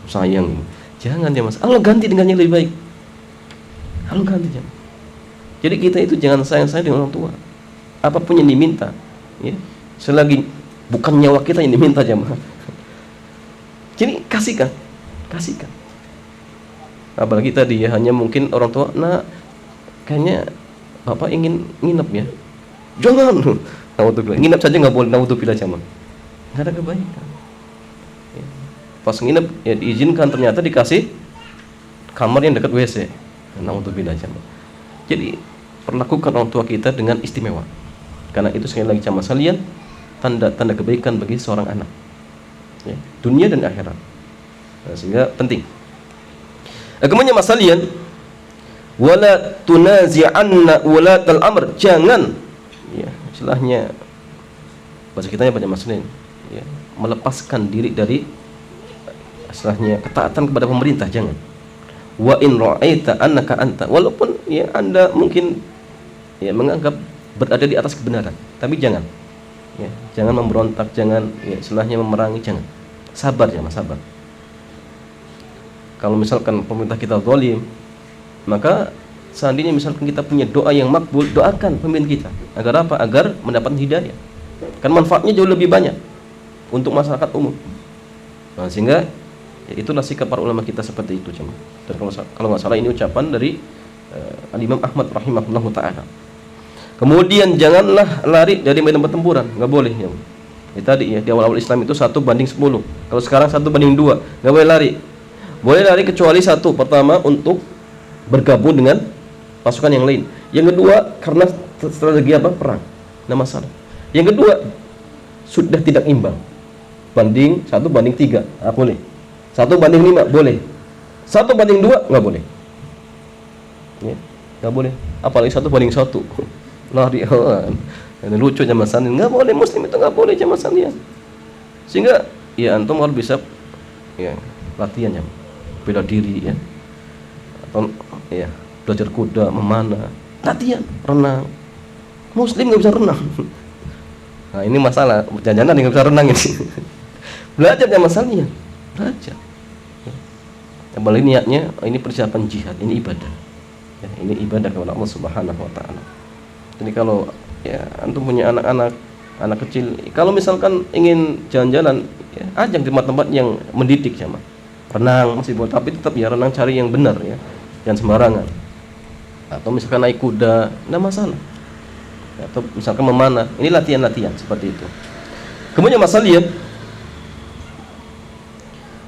sayang. Jangan dia mas, Allah ganti dengan yang lebih baik. Allah ganti jangan. Jadi kita itu jangan sayang-sayang dengan orang tua. Apapun yang diminta, ya, selagi bukan nyawa kita yang diminta jamaah. Jadi kasihkan. Apalagi tadi ya, hanya mungkin orang tua, nah kayaknya bapak ingin nginep ya. Jangan. Naudzubillah. Nginep saja nggak boleh, naudzubillah jamaah. Nggak ada kebaikan. Ya. Pas nginep ya diizinkan, ternyata dikasih kamar yang dekat WC. Naudzubillah jamaah. Jadi perlakukan orang tua kita dengan istimewa. Karena itu sekali lagi jamaah sekalian, tanda-tanda kebaikan bagi seorang anak. Ya, dunia dan akhirat. Nah, sehingga penting. Kemudian masalian, wala tunazi'anna walatal amr, jangan ya, istilahnya bahasa kitanya banyak masalian ya, melepaskan diri dari istilahnya ketaatan kepada pemerintah, jangan. Wa in ra'aita annaka anta, walaupun ya Anda mungkin ya menganggap berada di atas kebenaran, tapi jangan. Ya, jangan memberontak, jangan ya, istilahnya memerangi, jangan. Sabar ya mas, sabar. Kalau misalkan pemerintah kita zalim, maka seandainya misalkan kita punya doa yang makbul, doakan pemimpin kita. Agar apa? Agar mendapat hidayah. Kan manfaatnya jauh lebih banyak untuk masyarakat umum. Nah, sehingga ya, itulah sikap para ulama kita seperti itu, cuma. Dan kalau nggak salah ini ucapan dari Al-Imam Ahmad rahimahullahu taala. Kemudian janganlah lari dari medan pertempuran, nggak boleh ya. Tadi ya di awal-awal Islam itu 1:10. Kalau sekarang 1:2, nggak boleh lari. Boleh lari kecuali satu, pertama untuk bergabung dengan pasukan yang lain. Yang kedua karena strategi apa? Perang. Nah masalah. Yang kedua sudah tidak imbang. 1:3, boleh. 1:5 boleh. 1:2 nggak boleh. Ya, nggak boleh. Apalagi 1:1. Lari. Ini lucu zaman Sanin, nggak boleh, muslim itu nggak boleh zaman Sanin. Sehingga ya antum harus bisa ya latihan ya, bela diri ya, atau ya belajar kuda, memanah, latihan renang. Muslim nggak bisa renang. Nah ini masalah, jangan-jangan nggak bisa renang ini. Belajar zaman Sanin, belajar. Apalagi niatnya ini persiapan jihad, ini ibadah. Ya, ini ibadah kepada Allah Subhanahu Wa Taala. Jadi kalau ya antum punya anak kecil, kalau misalkan ingin jalan-jalan ya, ajak di tempat-tempat yang mendidik sama renang masih boleh, tapi tetap ya renang cari yang benar ya, jangan sembarangan. Atau misalkan naik kuda, nggak masalah. Atau misalkan memanah, ini latihan-latihan seperti itu. Kemudian masalah lihat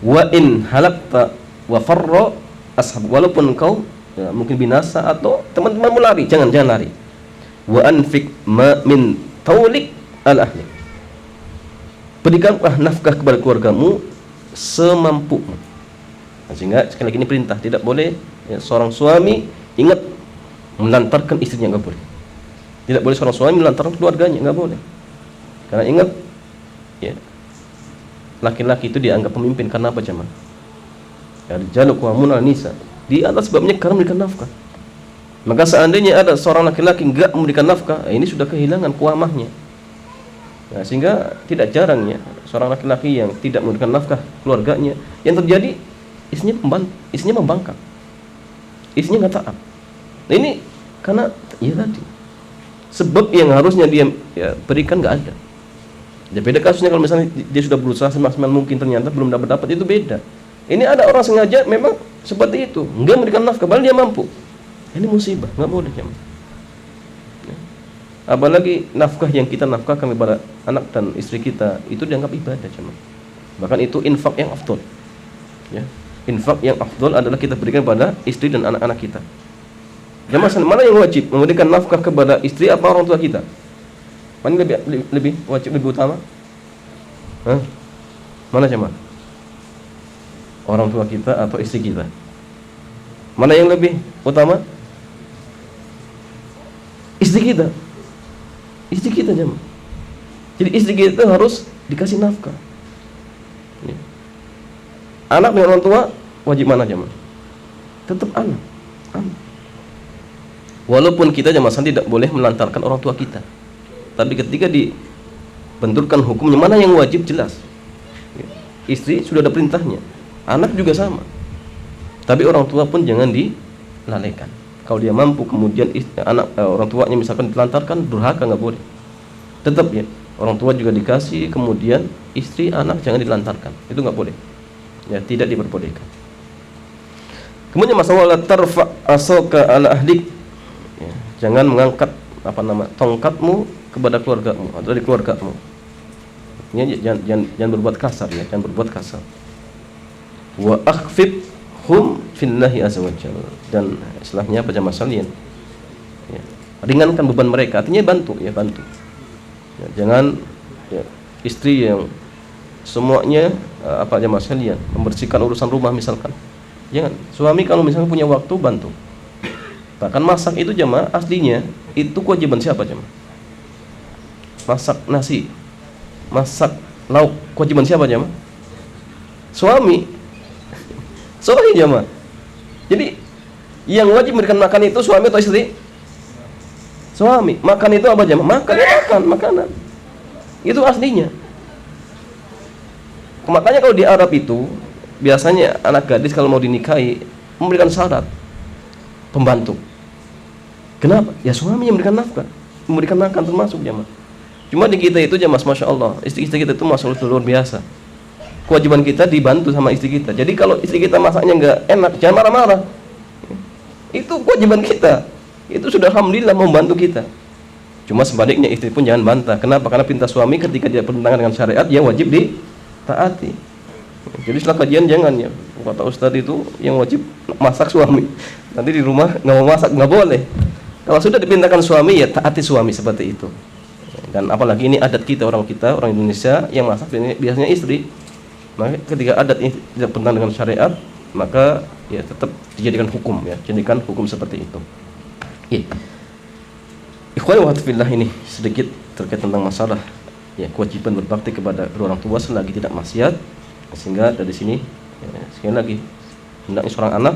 wa in halakta wa farra ashab, walaupun engkau ya, mungkin binasa atau teman-temanmu lari, jangan lari. Wa anfik ma min taulik al ahli, berikanlah nafkah kepada keluargamu semampumu. Nah, sehingga sekali lagi ini perintah, tidak boleh ya, seorang suami ingat melantarkan istrinya, nggak boleh. Tidak boleh seorang suami melantarkan keluarganya, nggak boleh. Karena ingat ya, laki-laki itu dianggap pemimpin karena apa jemaah? Ya, rijalu qawwamun 'alan nisa, di atas sebabnya karena memberikan nafkah. Maka seandainya ada seorang laki-laki enggak memberikan nafkah, ini sudah kehilangan kuamahnya. Nah, sehingga tidak jarang ya seorang laki-laki yang tidak memberikan nafkah keluarganya, yang terjadi istrinya membangkang, istrinya nggak taat. Nah, ini karena ya tadi sebab yang harusnya dia ya, berikan nggak ada. Ya, beda kasusnya kalau misalnya dia sudah berusaha semaksimal mungkin ternyata belum dapat, itu beda. Ini ada orang sengaja memang seperti itu, enggak memberikan nafkah, padahal dia mampu. Ini musibah, nggak boleh jemaah. Ya. Apalagi nafkah yang kita nafkahkan kepada anak dan istri kita itu dianggap ibadah jemaah. Bahkan itu infak yang afdol. Ya. Infak yang afdol adalah kita berikan kepada istri dan anak-anak kita. Jemaah, mana yang wajib memberikan nafkah kepada istri apa orang tua kita? Mana lebih wajib, lebih utama? Hah? Mana jemaah? Orang tua kita atau istri kita? Mana yang lebih utama? Istri kita jemaah. Jadi istri kita harus dikasih nafkah. Ya. Anak dengan orang tua wajib mana jemaah? Tetap anak. Walaupun kita jemaah tidak boleh melantarkan orang tua kita, tapi ketika dibenturkan hukumnya mana yang wajib jelas. Ya. Istri sudah ada perintahnya, anak juga sama. Tapi orang tua pun jangan dilalaikan. Kalau dia mampu kemudian orang tuanya misalkan ditelantarkan, durhaka, nggak boleh. Tetap ya orang tua juga dikasih, kemudian istri anak jangan dilantarkan, itu nggak boleh ya, tidak diperbolehkan. Kemudian masalah tarfa asoka ala ahlik ya, jangan mengangkat tongkatmu kepada keluargamu atau dari keluargamu ya, jangan berbuat kasar ya, jangan berbuat kasar. Wa akhfid hum fillahi azza wajalla, dan istilahnya apa jamaah sekalian ya, ringankan beban mereka, artinya bantu ya, ya, jangan ya, istri yang semuanya apa jamaah sekalian membersihkan urusan rumah misalkan, jangan. Suami kalau misalkan punya waktu bantu, bahkan masak itu jamaah aslinya itu kewajiban siapa jamaah? Masak nasi, masak lauk, kewajiban siapa jamaah? Suami jamaah. Jadi yang wajib memberikan makan itu suami atau istri? Suami. Makan itu apa jamaah? Makanan. Itu aslinya. Makanya kalau di Arab itu biasanya anak gadis kalau mau dinikahi memberikan syarat pembantu. Kenapa? Ya suami yang memberikan nafkah, memberikan makan termasuk jamaah. Cuma di kita itu jamaah, masya Allah, istri-istri kita itu masya Allah luar biasa. Kewajiban kita dibantu sama istri kita. Jadi kalau istri kita masaknya nggak enak, jangan marah-marah. Itu kewajiban kita. Itu sudah alhamdulillah membantu kita. Cuma sebaliknya istri pun jangan bantah. Kenapa? Karena perintah suami ketika dia bertentangan dengan syariat, dia wajib ditaati. Jadi setelah kajian jangan ya, kata Ustadz itu yang wajib masak suami. Nanti di rumah nggak mau masak, nggak boleh. Kalau sudah diperintahkan suami ya taati suami seperti itu. Dan apalagi ini adat kita, orang Indonesia yang masak biasanya istri. Maka ketika adat ini tidak bertentangan dengan syariat, maka ya tetap dijadikan hukum ya, jadikan hukum seperti itu. Ikhwan wa fillah, ini sedikit terkait tentang masalah ya kewajiban berbakti kepada kedua orang tua selagi tidak maksiat. Sehingga dari sini ya, sekali lagi hendaknya seorang anak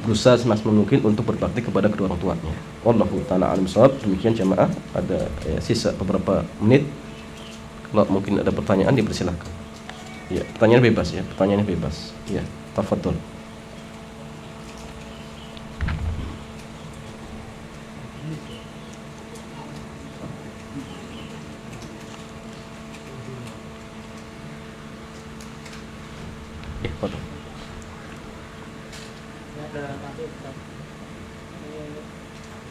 berusaha semaksimal mungkin untuk berbakti kepada kedua orang tuanya. Wallahu ta'ala alim shawab. Demikian jamaah, ada sisa beberapa menit. Kalau mungkin ada pertanyaan dipersilakan. Ya, pertanyaan bebas ya, pertanyaannya bebas. Ya, tafadhol. Ya, tafadhol. Ada tadi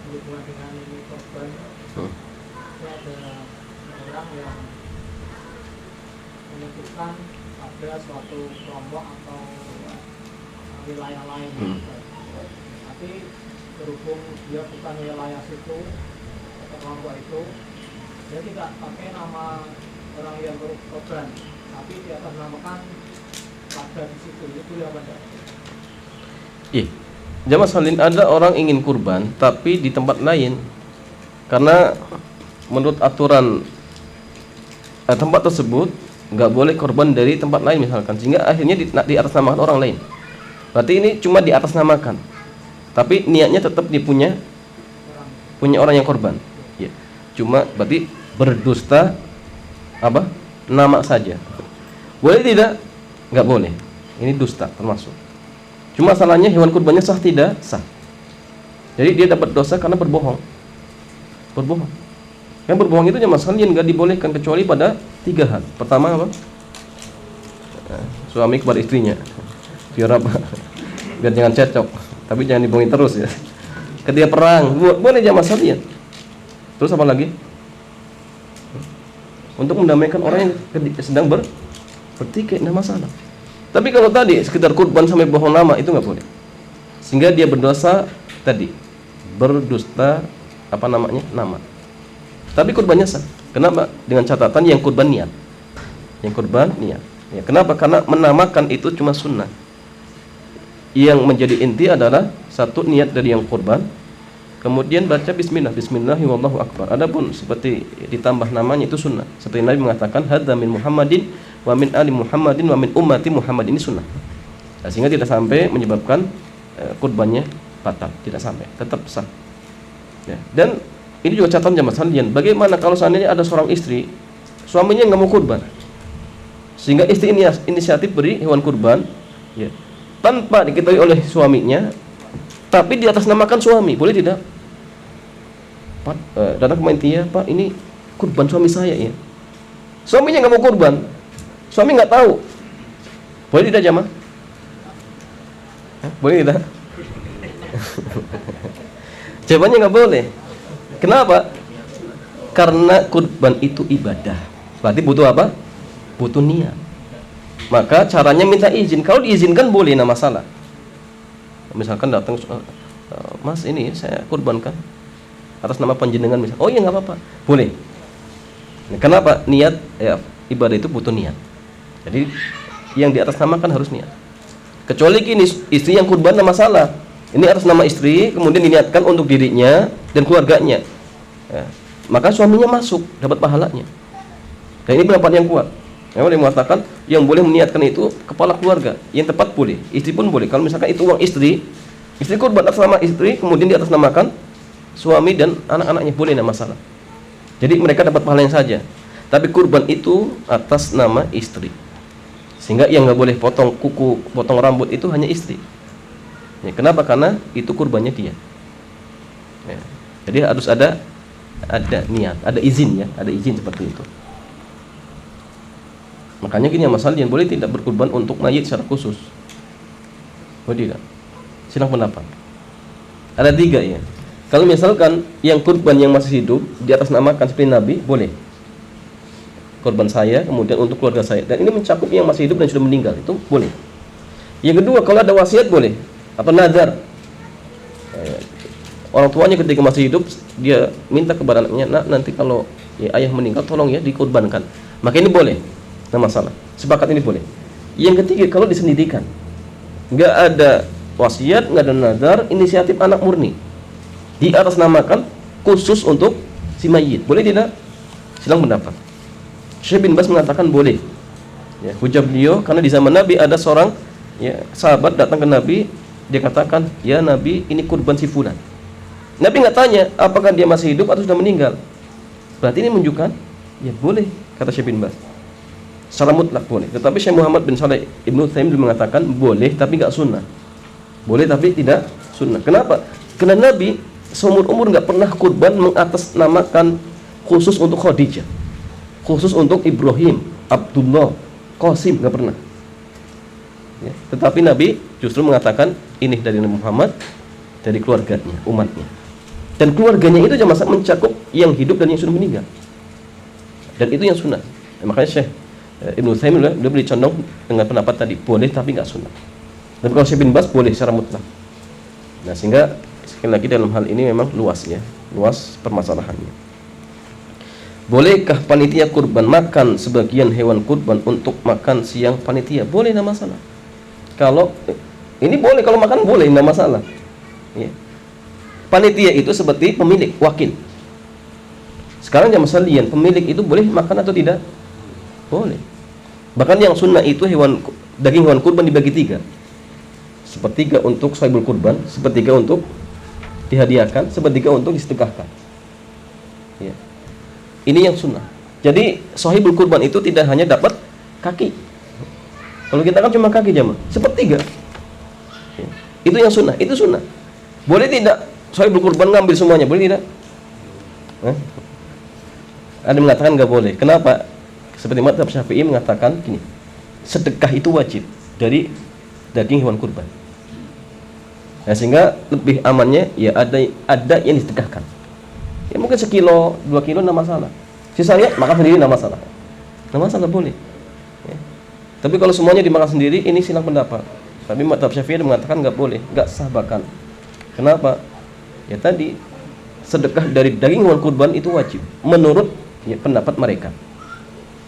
berhubungan dengan ini korban. Ada orang yang menentukan ada suatu kelompok atau wilayah lain, tapi berhubung dia bukan wilayah situ atau kelompok itu, dia tidak pakai nama orang yang korban, tapi dia akan menamakan pada di situ. Itu boleh apa enggak? Iya, jamaah salin, ada orang ingin kurban tapi di tempat lain karena menurut aturan tempat tersebut nggak boleh korban dari tempat lain misalkan, sehingga akhirnya di atas namakan orang lain. Berarti ini cuma di atas namakan, tapi niatnya tetap punya orang yang korban. Ya, cuma berarti berdusta apa nama saja. Boleh tidak? Nggak boleh. Ini dusta termasuk. Cuma salahnya hewan kurbannya sah tidak? Sah. Jadi dia dapat dosa karena berbohong. Yang berbohong itu jamaah sekalian nggak dibolehkan kecuali pada 3 hal. Pertama apa? Suami kepada istrinya. Biar apa? Biar jangan cecok. Tapi jangan dibohongi terus ya. Ketika perang, boleh jamaah sekalian. Terus apa lagi? Untuk mendamaikan orang yang sedang bertikai, tidak masalah. Tapi kalau tadi sekedar kurban sampai bohong nama, itu nggak boleh. Sehingga dia berdosa tadi, berdusta apa namanya, nama. Tapi kurbannya sah. Kenapa? Dengan catatan yang kurban niat. Yang kurban niat. Ya, kenapa? Karena menamakan itu cuma sunnah. Yang menjadi inti adalah satu niat dari yang kurban, kemudian baca bismillah, bismillahi wallahu akbar. Adapun seperti ditambah namanya itu sunnah. Seperti Nabi mengatakan hadza min Muhammadin wa min ali Muhammadin wa min ummati Muhammad, ini sunnah. Nah, sehingga tidak sampai menyebabkan kurbannya batal, tidak sampai, tetap sah. Ya. Dan ini juga catatan jamaah sekalian. Bagaimana kalau seandainya ada seorang istri, suaminya nggak mau kurban, sehingga istri ini inisiatif beri hewan kurban, ya, tanpa diketahui oleh suaminya, tapi di atas namakan suami, boleh tidak? Pak, datang ke panitia, Pak, ini kurban suami saya ya. Suaminya nggak mau kurban, suami nggak tahu, boleh tidak jamaah? Boleh tidak? Jawabannya nggak boleh. Kenapa? Karena kurban itu ibadah. Berarti butuh apa? Butuh niat. Maka caranya minta izin. Kalau diizinkan boleh, tidak masalah. Misalkan datang, Mas ini saya kurbankan atas nama panjenengan misal. Oh iya nggak apa-apa, boleh. Nah, kenapa? Niat ya, ibadah itu butuh niat. Jadi yang di atas namakan harus niat. Kecuali gini, istri yang kurban tidak masalah. Ini atas nama istri, kemudian diniatkan untuk dirinya dan keluarganya. Ya, maka suaminya masuk, dapat pahalanya. Dan ini pendapat yang kuat. Yang boleh mengatakan yang boleh meniatkan itu kepala keluarga. Yang tepat boleh, istri pun boleh. Kalau misalkan itu uang istri kurban atas nama istri, kemudian di atas namakan suami dan anak-anaknya, boleh, tidak masalah. Jadi mereka dapat pahala yang saja. Tapi kurban itu atas nama istri. Sehingga yang nggak boleh potong kuku, potong rambut itu hanya istri. Ya, kenapa? Karena itu kurbannya dia. Ya. Jadi harus ada ada niat, ada izin ya, ada izin seperti itu. Makanya gini ya Mas Aldian, boleh tidak berkurban untuk mayit secara khusus? Boleh tidak? Silang pendapat. Ada 3 ya. Kalau misalkan yang kurban yang masih hidup di atas namakan seperti Nabi, boleh. Korban saya, kemudian untuk keluarga saya. Dan ini mencakup yang masih hidup dan sudah meninggal, itu boleh. Yang kedua, kalau ada wasiat boleh, atau nazar. Orang tuanya ketika masih hidup, dia minta kepada anaknya, nak nanti kalau ya, ayah meninggal, tolong ya dikorbankan. Maka ini boleh, tidak masalah. Sepakat ini boleh. Yang ketiga, kalau disendirikan, nggak ada wasiat, nggak ada nazar, inisiatif anak murni, di atas namakan khusus untuk si mayit, boleh tidak? Silang pendapat. Syekh bin Baz mengatakan boleh. Ya, hujah beliau karena di zaman Nabi ada seorang ya, sahabat datang ke Nabi, dia katakan, ya Nabi, ini kurban si fulan. Nabi nggak tanya apakah dia masih hidup atau sudah meninggal. Berarti ini menunjukkan ya boleh, kata Syekh bin Baz. Secara mutlak boleh. Tetapi Syekh Muhammad bin Shalih Ibnu Utsaimin mengatakan boleh tapi nggak sunnah. Boleh tapi tidak sunnah. Kenapa? Karena Nabi seumur umur nggak pernah kurban mengatasnamakan khusus untuk Khadijah, khusus untuk Ibrahim, Abdullah, Qasim, nggak pernah. Ya. Tetapi Nabi justru mengatakan ini dari Nabi Muhammad, dari keluarganya, umatnya. Dan keluarganya itu cuma mencakup yang hidup dan yang sudah meninggal. Dan itu yang sunnah. Makanya Syekh Ibnu Utsaimin dia beri condong dengan pendapat tadi, boleh tapi nggak sunnah. Tapi kalau Syekh bin Baz boleh secara mutlak. Nah, sehingga sekali lagi dalam hal ini memang luas ya, luas permasalahannya. Bolehkah panitia kurban makan sebagian hewan kurban untuk makan siang panitia? Boleh, tidak masalah. Kalau ini boleh, kalau makan boleh, tidak masalah. Ya. Panitia itu seperti pemilik, wakil. Sekarang jamaah sekalian, pemilik itu boleh makan atau tidak? Boleh. Bahkan yang sunnah itu daging hewan kurban dibagi 3. Sepertiga untuk sahibul kurban, sepertiga untuk dihadiahkan, sepertiga untuk disedekahkan. Ya. Ini yang sunnah. Jadi sahibul kurban itu tidak hanya dapat kaki. Kalau kita kan cuma kaki jamaah, sepertiga. Ya. Itu yang sunnah, itu sunnah. Boleh tidak sahibul kurban ngambil semuanya? Boleh tidak? Ada yang mengatakan nggak boleh. Kenapa? Seperti mazhab Syafi'i mengatakan gini, sedekah itu wajib dari daging hewan kurban. Nah, sehingga lebih amannya ya ada yang disedekahkan. Ya mungkin 1 kilo, 2 kilo enggak masalah. Sisanya makan sendiri enggak masalah. Enggak masalah, boleh. Ya. Tapi kalau semuanya dimakan sendiri, ini silang pendapat. Tapi mazhab Syafi'i mengatakan enggak boleh, enggak sah bahkan. Kenapa? Ya tadi sedekah dari daging hewan kurban itu wajib menurut ya, pendapat mereka.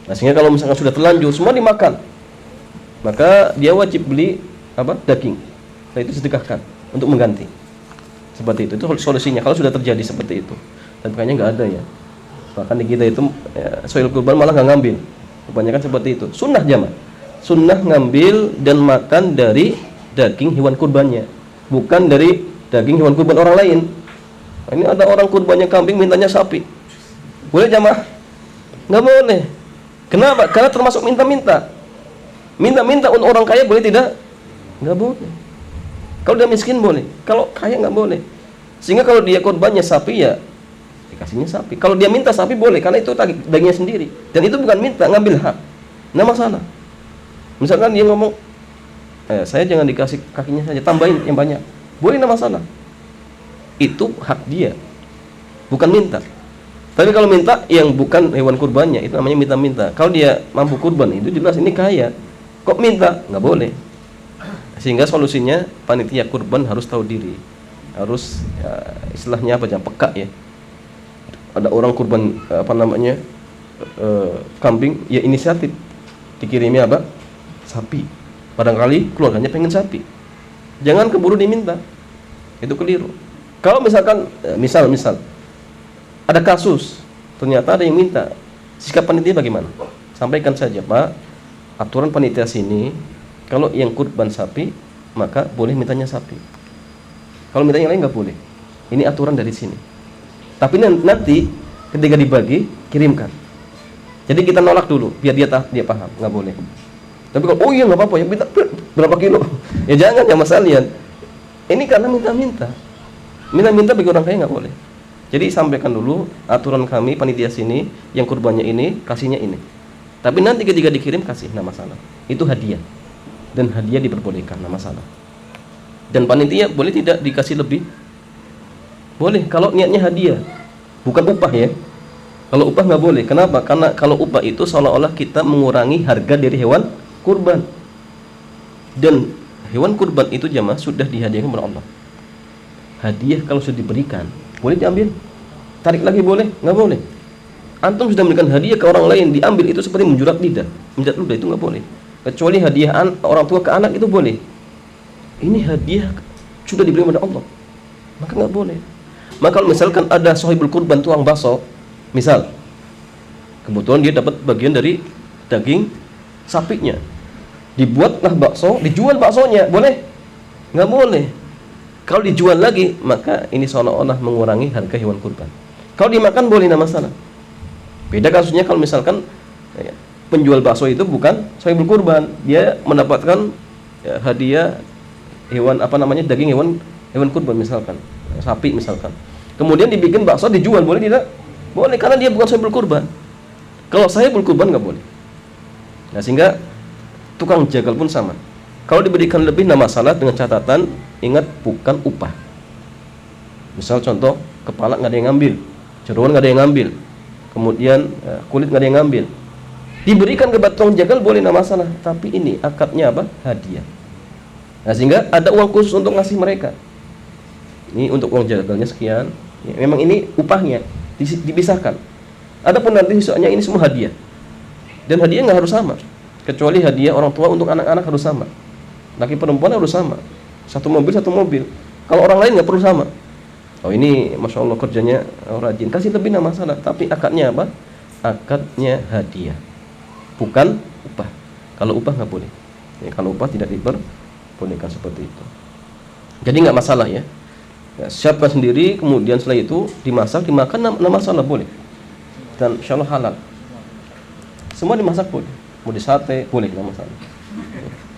Nah, sehingga kalau misalkan sudah terlanjur semua dimakan, maka dia wajib beli daging. Nah, itu sedekahkan untuk mengganti. Seperti itu solusinya kalau sudah terjadi seperti itu. Tapi kayaknya nggak ada ya. Bahkan di kita itu soil kurban malah nggak ngambil. Kebanyakan seperti itu. Sunnah jamaah. Sunnah ngambil dan makan dari daging hewan kurbannya, bukan dari daging hewan kurban orang lain. Nah, ini ada orang kurbannya kambing, mintanya sapi. Boleh jamaah? Nggak boleh. Kenapa? Karena termasuk minta-minta. Minta-minta untuk orang kaya boleh tidak? Nggak boleh. Kalau dia miskin boleh, kalau kaya nggak boleh. Sehingga kalau dia korbannya sapi ya dikasihnya sapi. Kalau dia minta sapi boleh, karena itu dagingnya sendiri. Dan itu bukan minta, ngambil hak. Nggak masalah. Misalkan dia ngomong, saya jangan dikasih kakinya saja, tambahin yang banyak. Boleh, nggak masalah. Itu hak dia, bukan minta. Tapi kalau minta yang bukan hewan kurbannya, itu namanya minta-minta. Kalau dia mampu kurban, itu jelas ini kaya. Kok minta? Nggak boleh. Sehingga solusinya panitia kurban harus tahu diri, harus istilahnya peka ya. Ada orang kurban kambing, ya inisiatif dikirimnya sapi. Barangkali keluarganya pengen sapi, jangan keburu diminta, itu keliru. Kalau misalkan misal ada kasus ternyata ada yang minta, sikap panitia bagaimana? Sampaikan saja, Pak, aturan panitia sini kalau yang kurban sapi maka boleh mintanya sapi. Kalau minta yang lain nggak boleh. Ini aturan dari sini. Tapi nanti ketika dibagi kirimkan. Jadi kita nolak dulu biar dia paham, nggak boleh. Tapi kalau iya nggak apa-apa ya, minta berapa kilo? Ya jangan ya Mas Alian. Ini karena minta-minta bagi orang kaya nggak boleh. Jadi sampaikan dulu aturan kami panitia sini, yang kurbannya ini, kasihnya ini. Tapi nanti ketika dikirim kasih, nggak masalah. Itu hadiah. Dan hadiah diperbolehkan, nggak masalah. Dan panitia boleh tidak dikasih lebih? Boleh, kalau niatnya hadiah, bukan upah ya. Kalau upah nggak boleh. Kenapa? Karena kalau upah itu seolah-olah kita mengurangi harga dari hewan kurban. Dan hewan kurban itu jamaah sudah dihadiahkan kepada Allah. Hadiah kalau sudah diberikan, boleh diambil. Tarik lagi boleh? Nggak boleh. Antum sudah memberikan hadiah ke orang lain, diambil itu seperti menjurat lidah. Menjurat lidah itu nggak boleh. Kecuali hadiah orang tua ke anak itu boleh. Ini hadiah sudah diberikan kepada Allah, maka nggak boleh. Maka kalau misalkan ada sahibul kurban, tukang bakso, misal kebetulan dia dapat bagian dari daging sapinya, dibuatlah bakso, dijual baksonya, boleh? Nggak boleh. Kalau dijual lagi, maka ini seolah-olah mengurangi harga hewan kurban. Kalau dimakan boleh, nggak masalah. Beda kasusnya kalau misalkan penjual bakso itu bukan sahibul kurban, dia mendapatkan hadiah hewan daging hewan kurban misalkan, sapi misalkan. Kemudian dibikin bakso dijual, boleh tidak? Boleh, karena dia bukan sahibul kurban. Kalau sahibul kurban nggak boleh. Nah, sehingga tukang jagal pun sama. Kalau diberikan lebih nggak masalah, dengan catatan ingat bukan upah. Misal contoh, kepala nggak ada yang ngambil, jeroan nggak ada yang ngambil, kemudian kulit nggak ada yang ngambil, diberikan ke tukang jagal boleh, nggak masalah. Tapi ini akadnya apa? Hadiah. Nah, sehingga ada uang khusus untuk ngasih mereka. Ini untuk uang jagalnya sekian. Ya, memang ini upahnya dipisahkan. Adapun nanti sisanya ini semua hadiah. Dan hadiah nggak harus sama. Kecuali hadiah orang tua untuk anak-anak harus sama. Laki perempuan harus sama. Satu mobil. Kalau orang lain nggak perlu sama. Oh, ini masya Allah kerjanya rajin. Kasih lebih nggak masalah. Tapi akadnya apa? Akadnya hadiah, bukan upah. Kalau upah nggak boleh. Ya, kalau upah tidak diperbolehkan seperti itu. Jadi nggak masalah ya. Siapkan sendiri, kemudian setelah itu dimasak, dimakan, nggak masalah, boleh. Dan insya Allah halal. Semua dimasak boleh. Mau disate boleh, nggak masalah.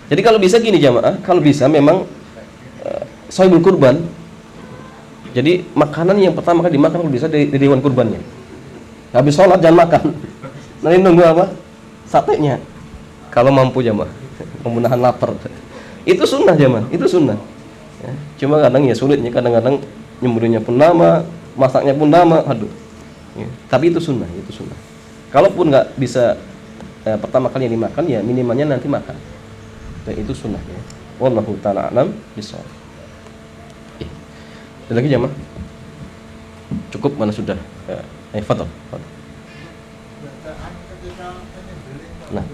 Jadi kalau bisa gini jamaah, kalau bisa memang sahibul kurban. Jadi makanan yang pertama kali dimakan kalau bisa dari hewan kurbannya. Habis sholat jangan makan. Nanti nunggu apa? Satenya. Kalau mampu jamaah, menahan lapar. Itu sunnah jamaah, itu sunnah. Ya, cuma kadang ya sulitnya, kadang-kadang nyembelihnya pun lama, masaknya pun lama, aduh. Ya, tapi itu sunnah, itu sunnah. Kalaupun nggak bisa pertama kali yang dimakan, ya minimalnya nanti makan. Dan itu sunnah ya. Wallahu ta'ala a'lam bishawab. Ada lagi jamaah? Cukup mana sudah? Fadhal. Nah.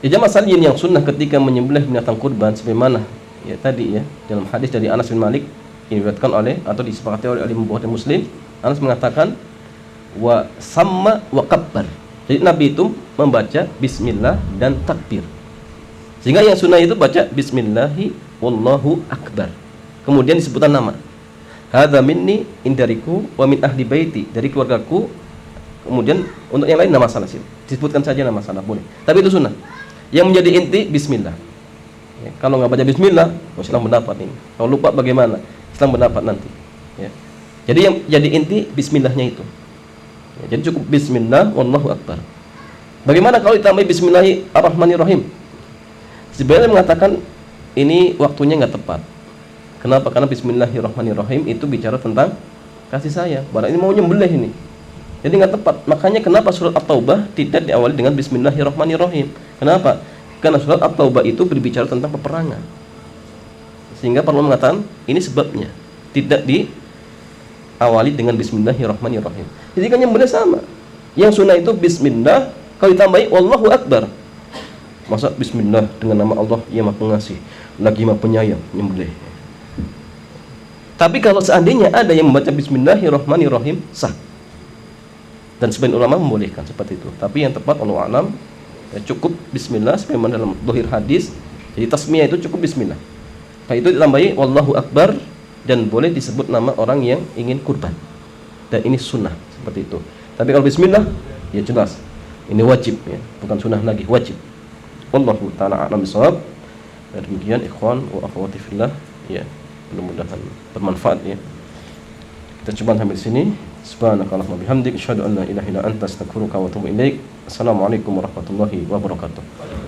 Ya jamaah sekalian, yang sunnah ketika menyembelih binatang kurban sebagaimana ya tadi ya dalam hadis dari Anas bin Malik yang diriwayatkan oleh atau disepakati oleh Imam Bukhari Muslim, Anas mengatakan wa samma wa kabbar. Jadi Nabi itu membaca bismillah dan takbir. Sehingga yang sunnah itu baca bismillahi wallahu akbar. Kemudian disebutkan nama. Hadza minni indariku wa min ahli baiti, dari keluargaku. Kemudian untuk yang lain enggak masalah sih. Disebutkan saja enggak masalah, boleh. Tapi itu sunnah. Yang menjadi inti bismillah. Ya, kalau nggak baca bismillah, Islam mendapat ini. Kalau lupa bagaimana? Islam mendapat nanti. Ya. Jadi yang jadi inti bismillahnya itu. Ya, jadi cukup bismillah wallahu akbar. Bagaimana kalau ditambah bismillahirrahmanirrahim? Sebenarnya mengatakan ini waktunya nggak tepat. Kenapa? Karena bismillahirrahmanirrahim itu bicara tentang kasih sayang. Barang ini mau nyembelih ini. Jadi nggak tepat. Makanya kenapa surat At-Taubah tidak diawali dengan bismillahirrahmanirrahim? Kenapa? Karena surat At-Taubah itu berbicara tentang peperangan. Sehingga perlu mengatakan ini sebabnya tidak diawali dengan bismillahirrahmanirrahim. Jadi kan nyembelih sama. Yang sunnah itu bismillah, kalau ditambahi wallahu akbar. Masa bismillah dengan nama Allah yang Maha Pengasih, lagi Maha Penyayang, nyembelih. Tapi kalau seandainya ada yang membaca bismillahirrahmanirrahim, sah. Dan sebagian ulama membolehkan seperti itu. Tapi yang tepat Allah alam, ya cukup bismillah sebagaimana dalam dohir hadis. Jadi tasmiyah itu cukup bismillah. Nah, itu ditambahi wallahu akbar dan boleh disebut nama orang yang ingin kurban. Dan ini sunnah seperti itu. Tapi kalau bismillah, ya jelas ini wajib ya, bukan sunnah lagi, wajib. Wallahu ta'ala a'lam bishawab. Demikian ikhwan wa akhwati fillah ya. Mudah-mudahan bermanfaat ya. Kita coba sampai sini. Subhanakallahumma bihamdik asyhadu an la ilaha illa anta astaghfiruka wa atubu ilaik. Assalamualaikum warahmatullahi wabarakatuh.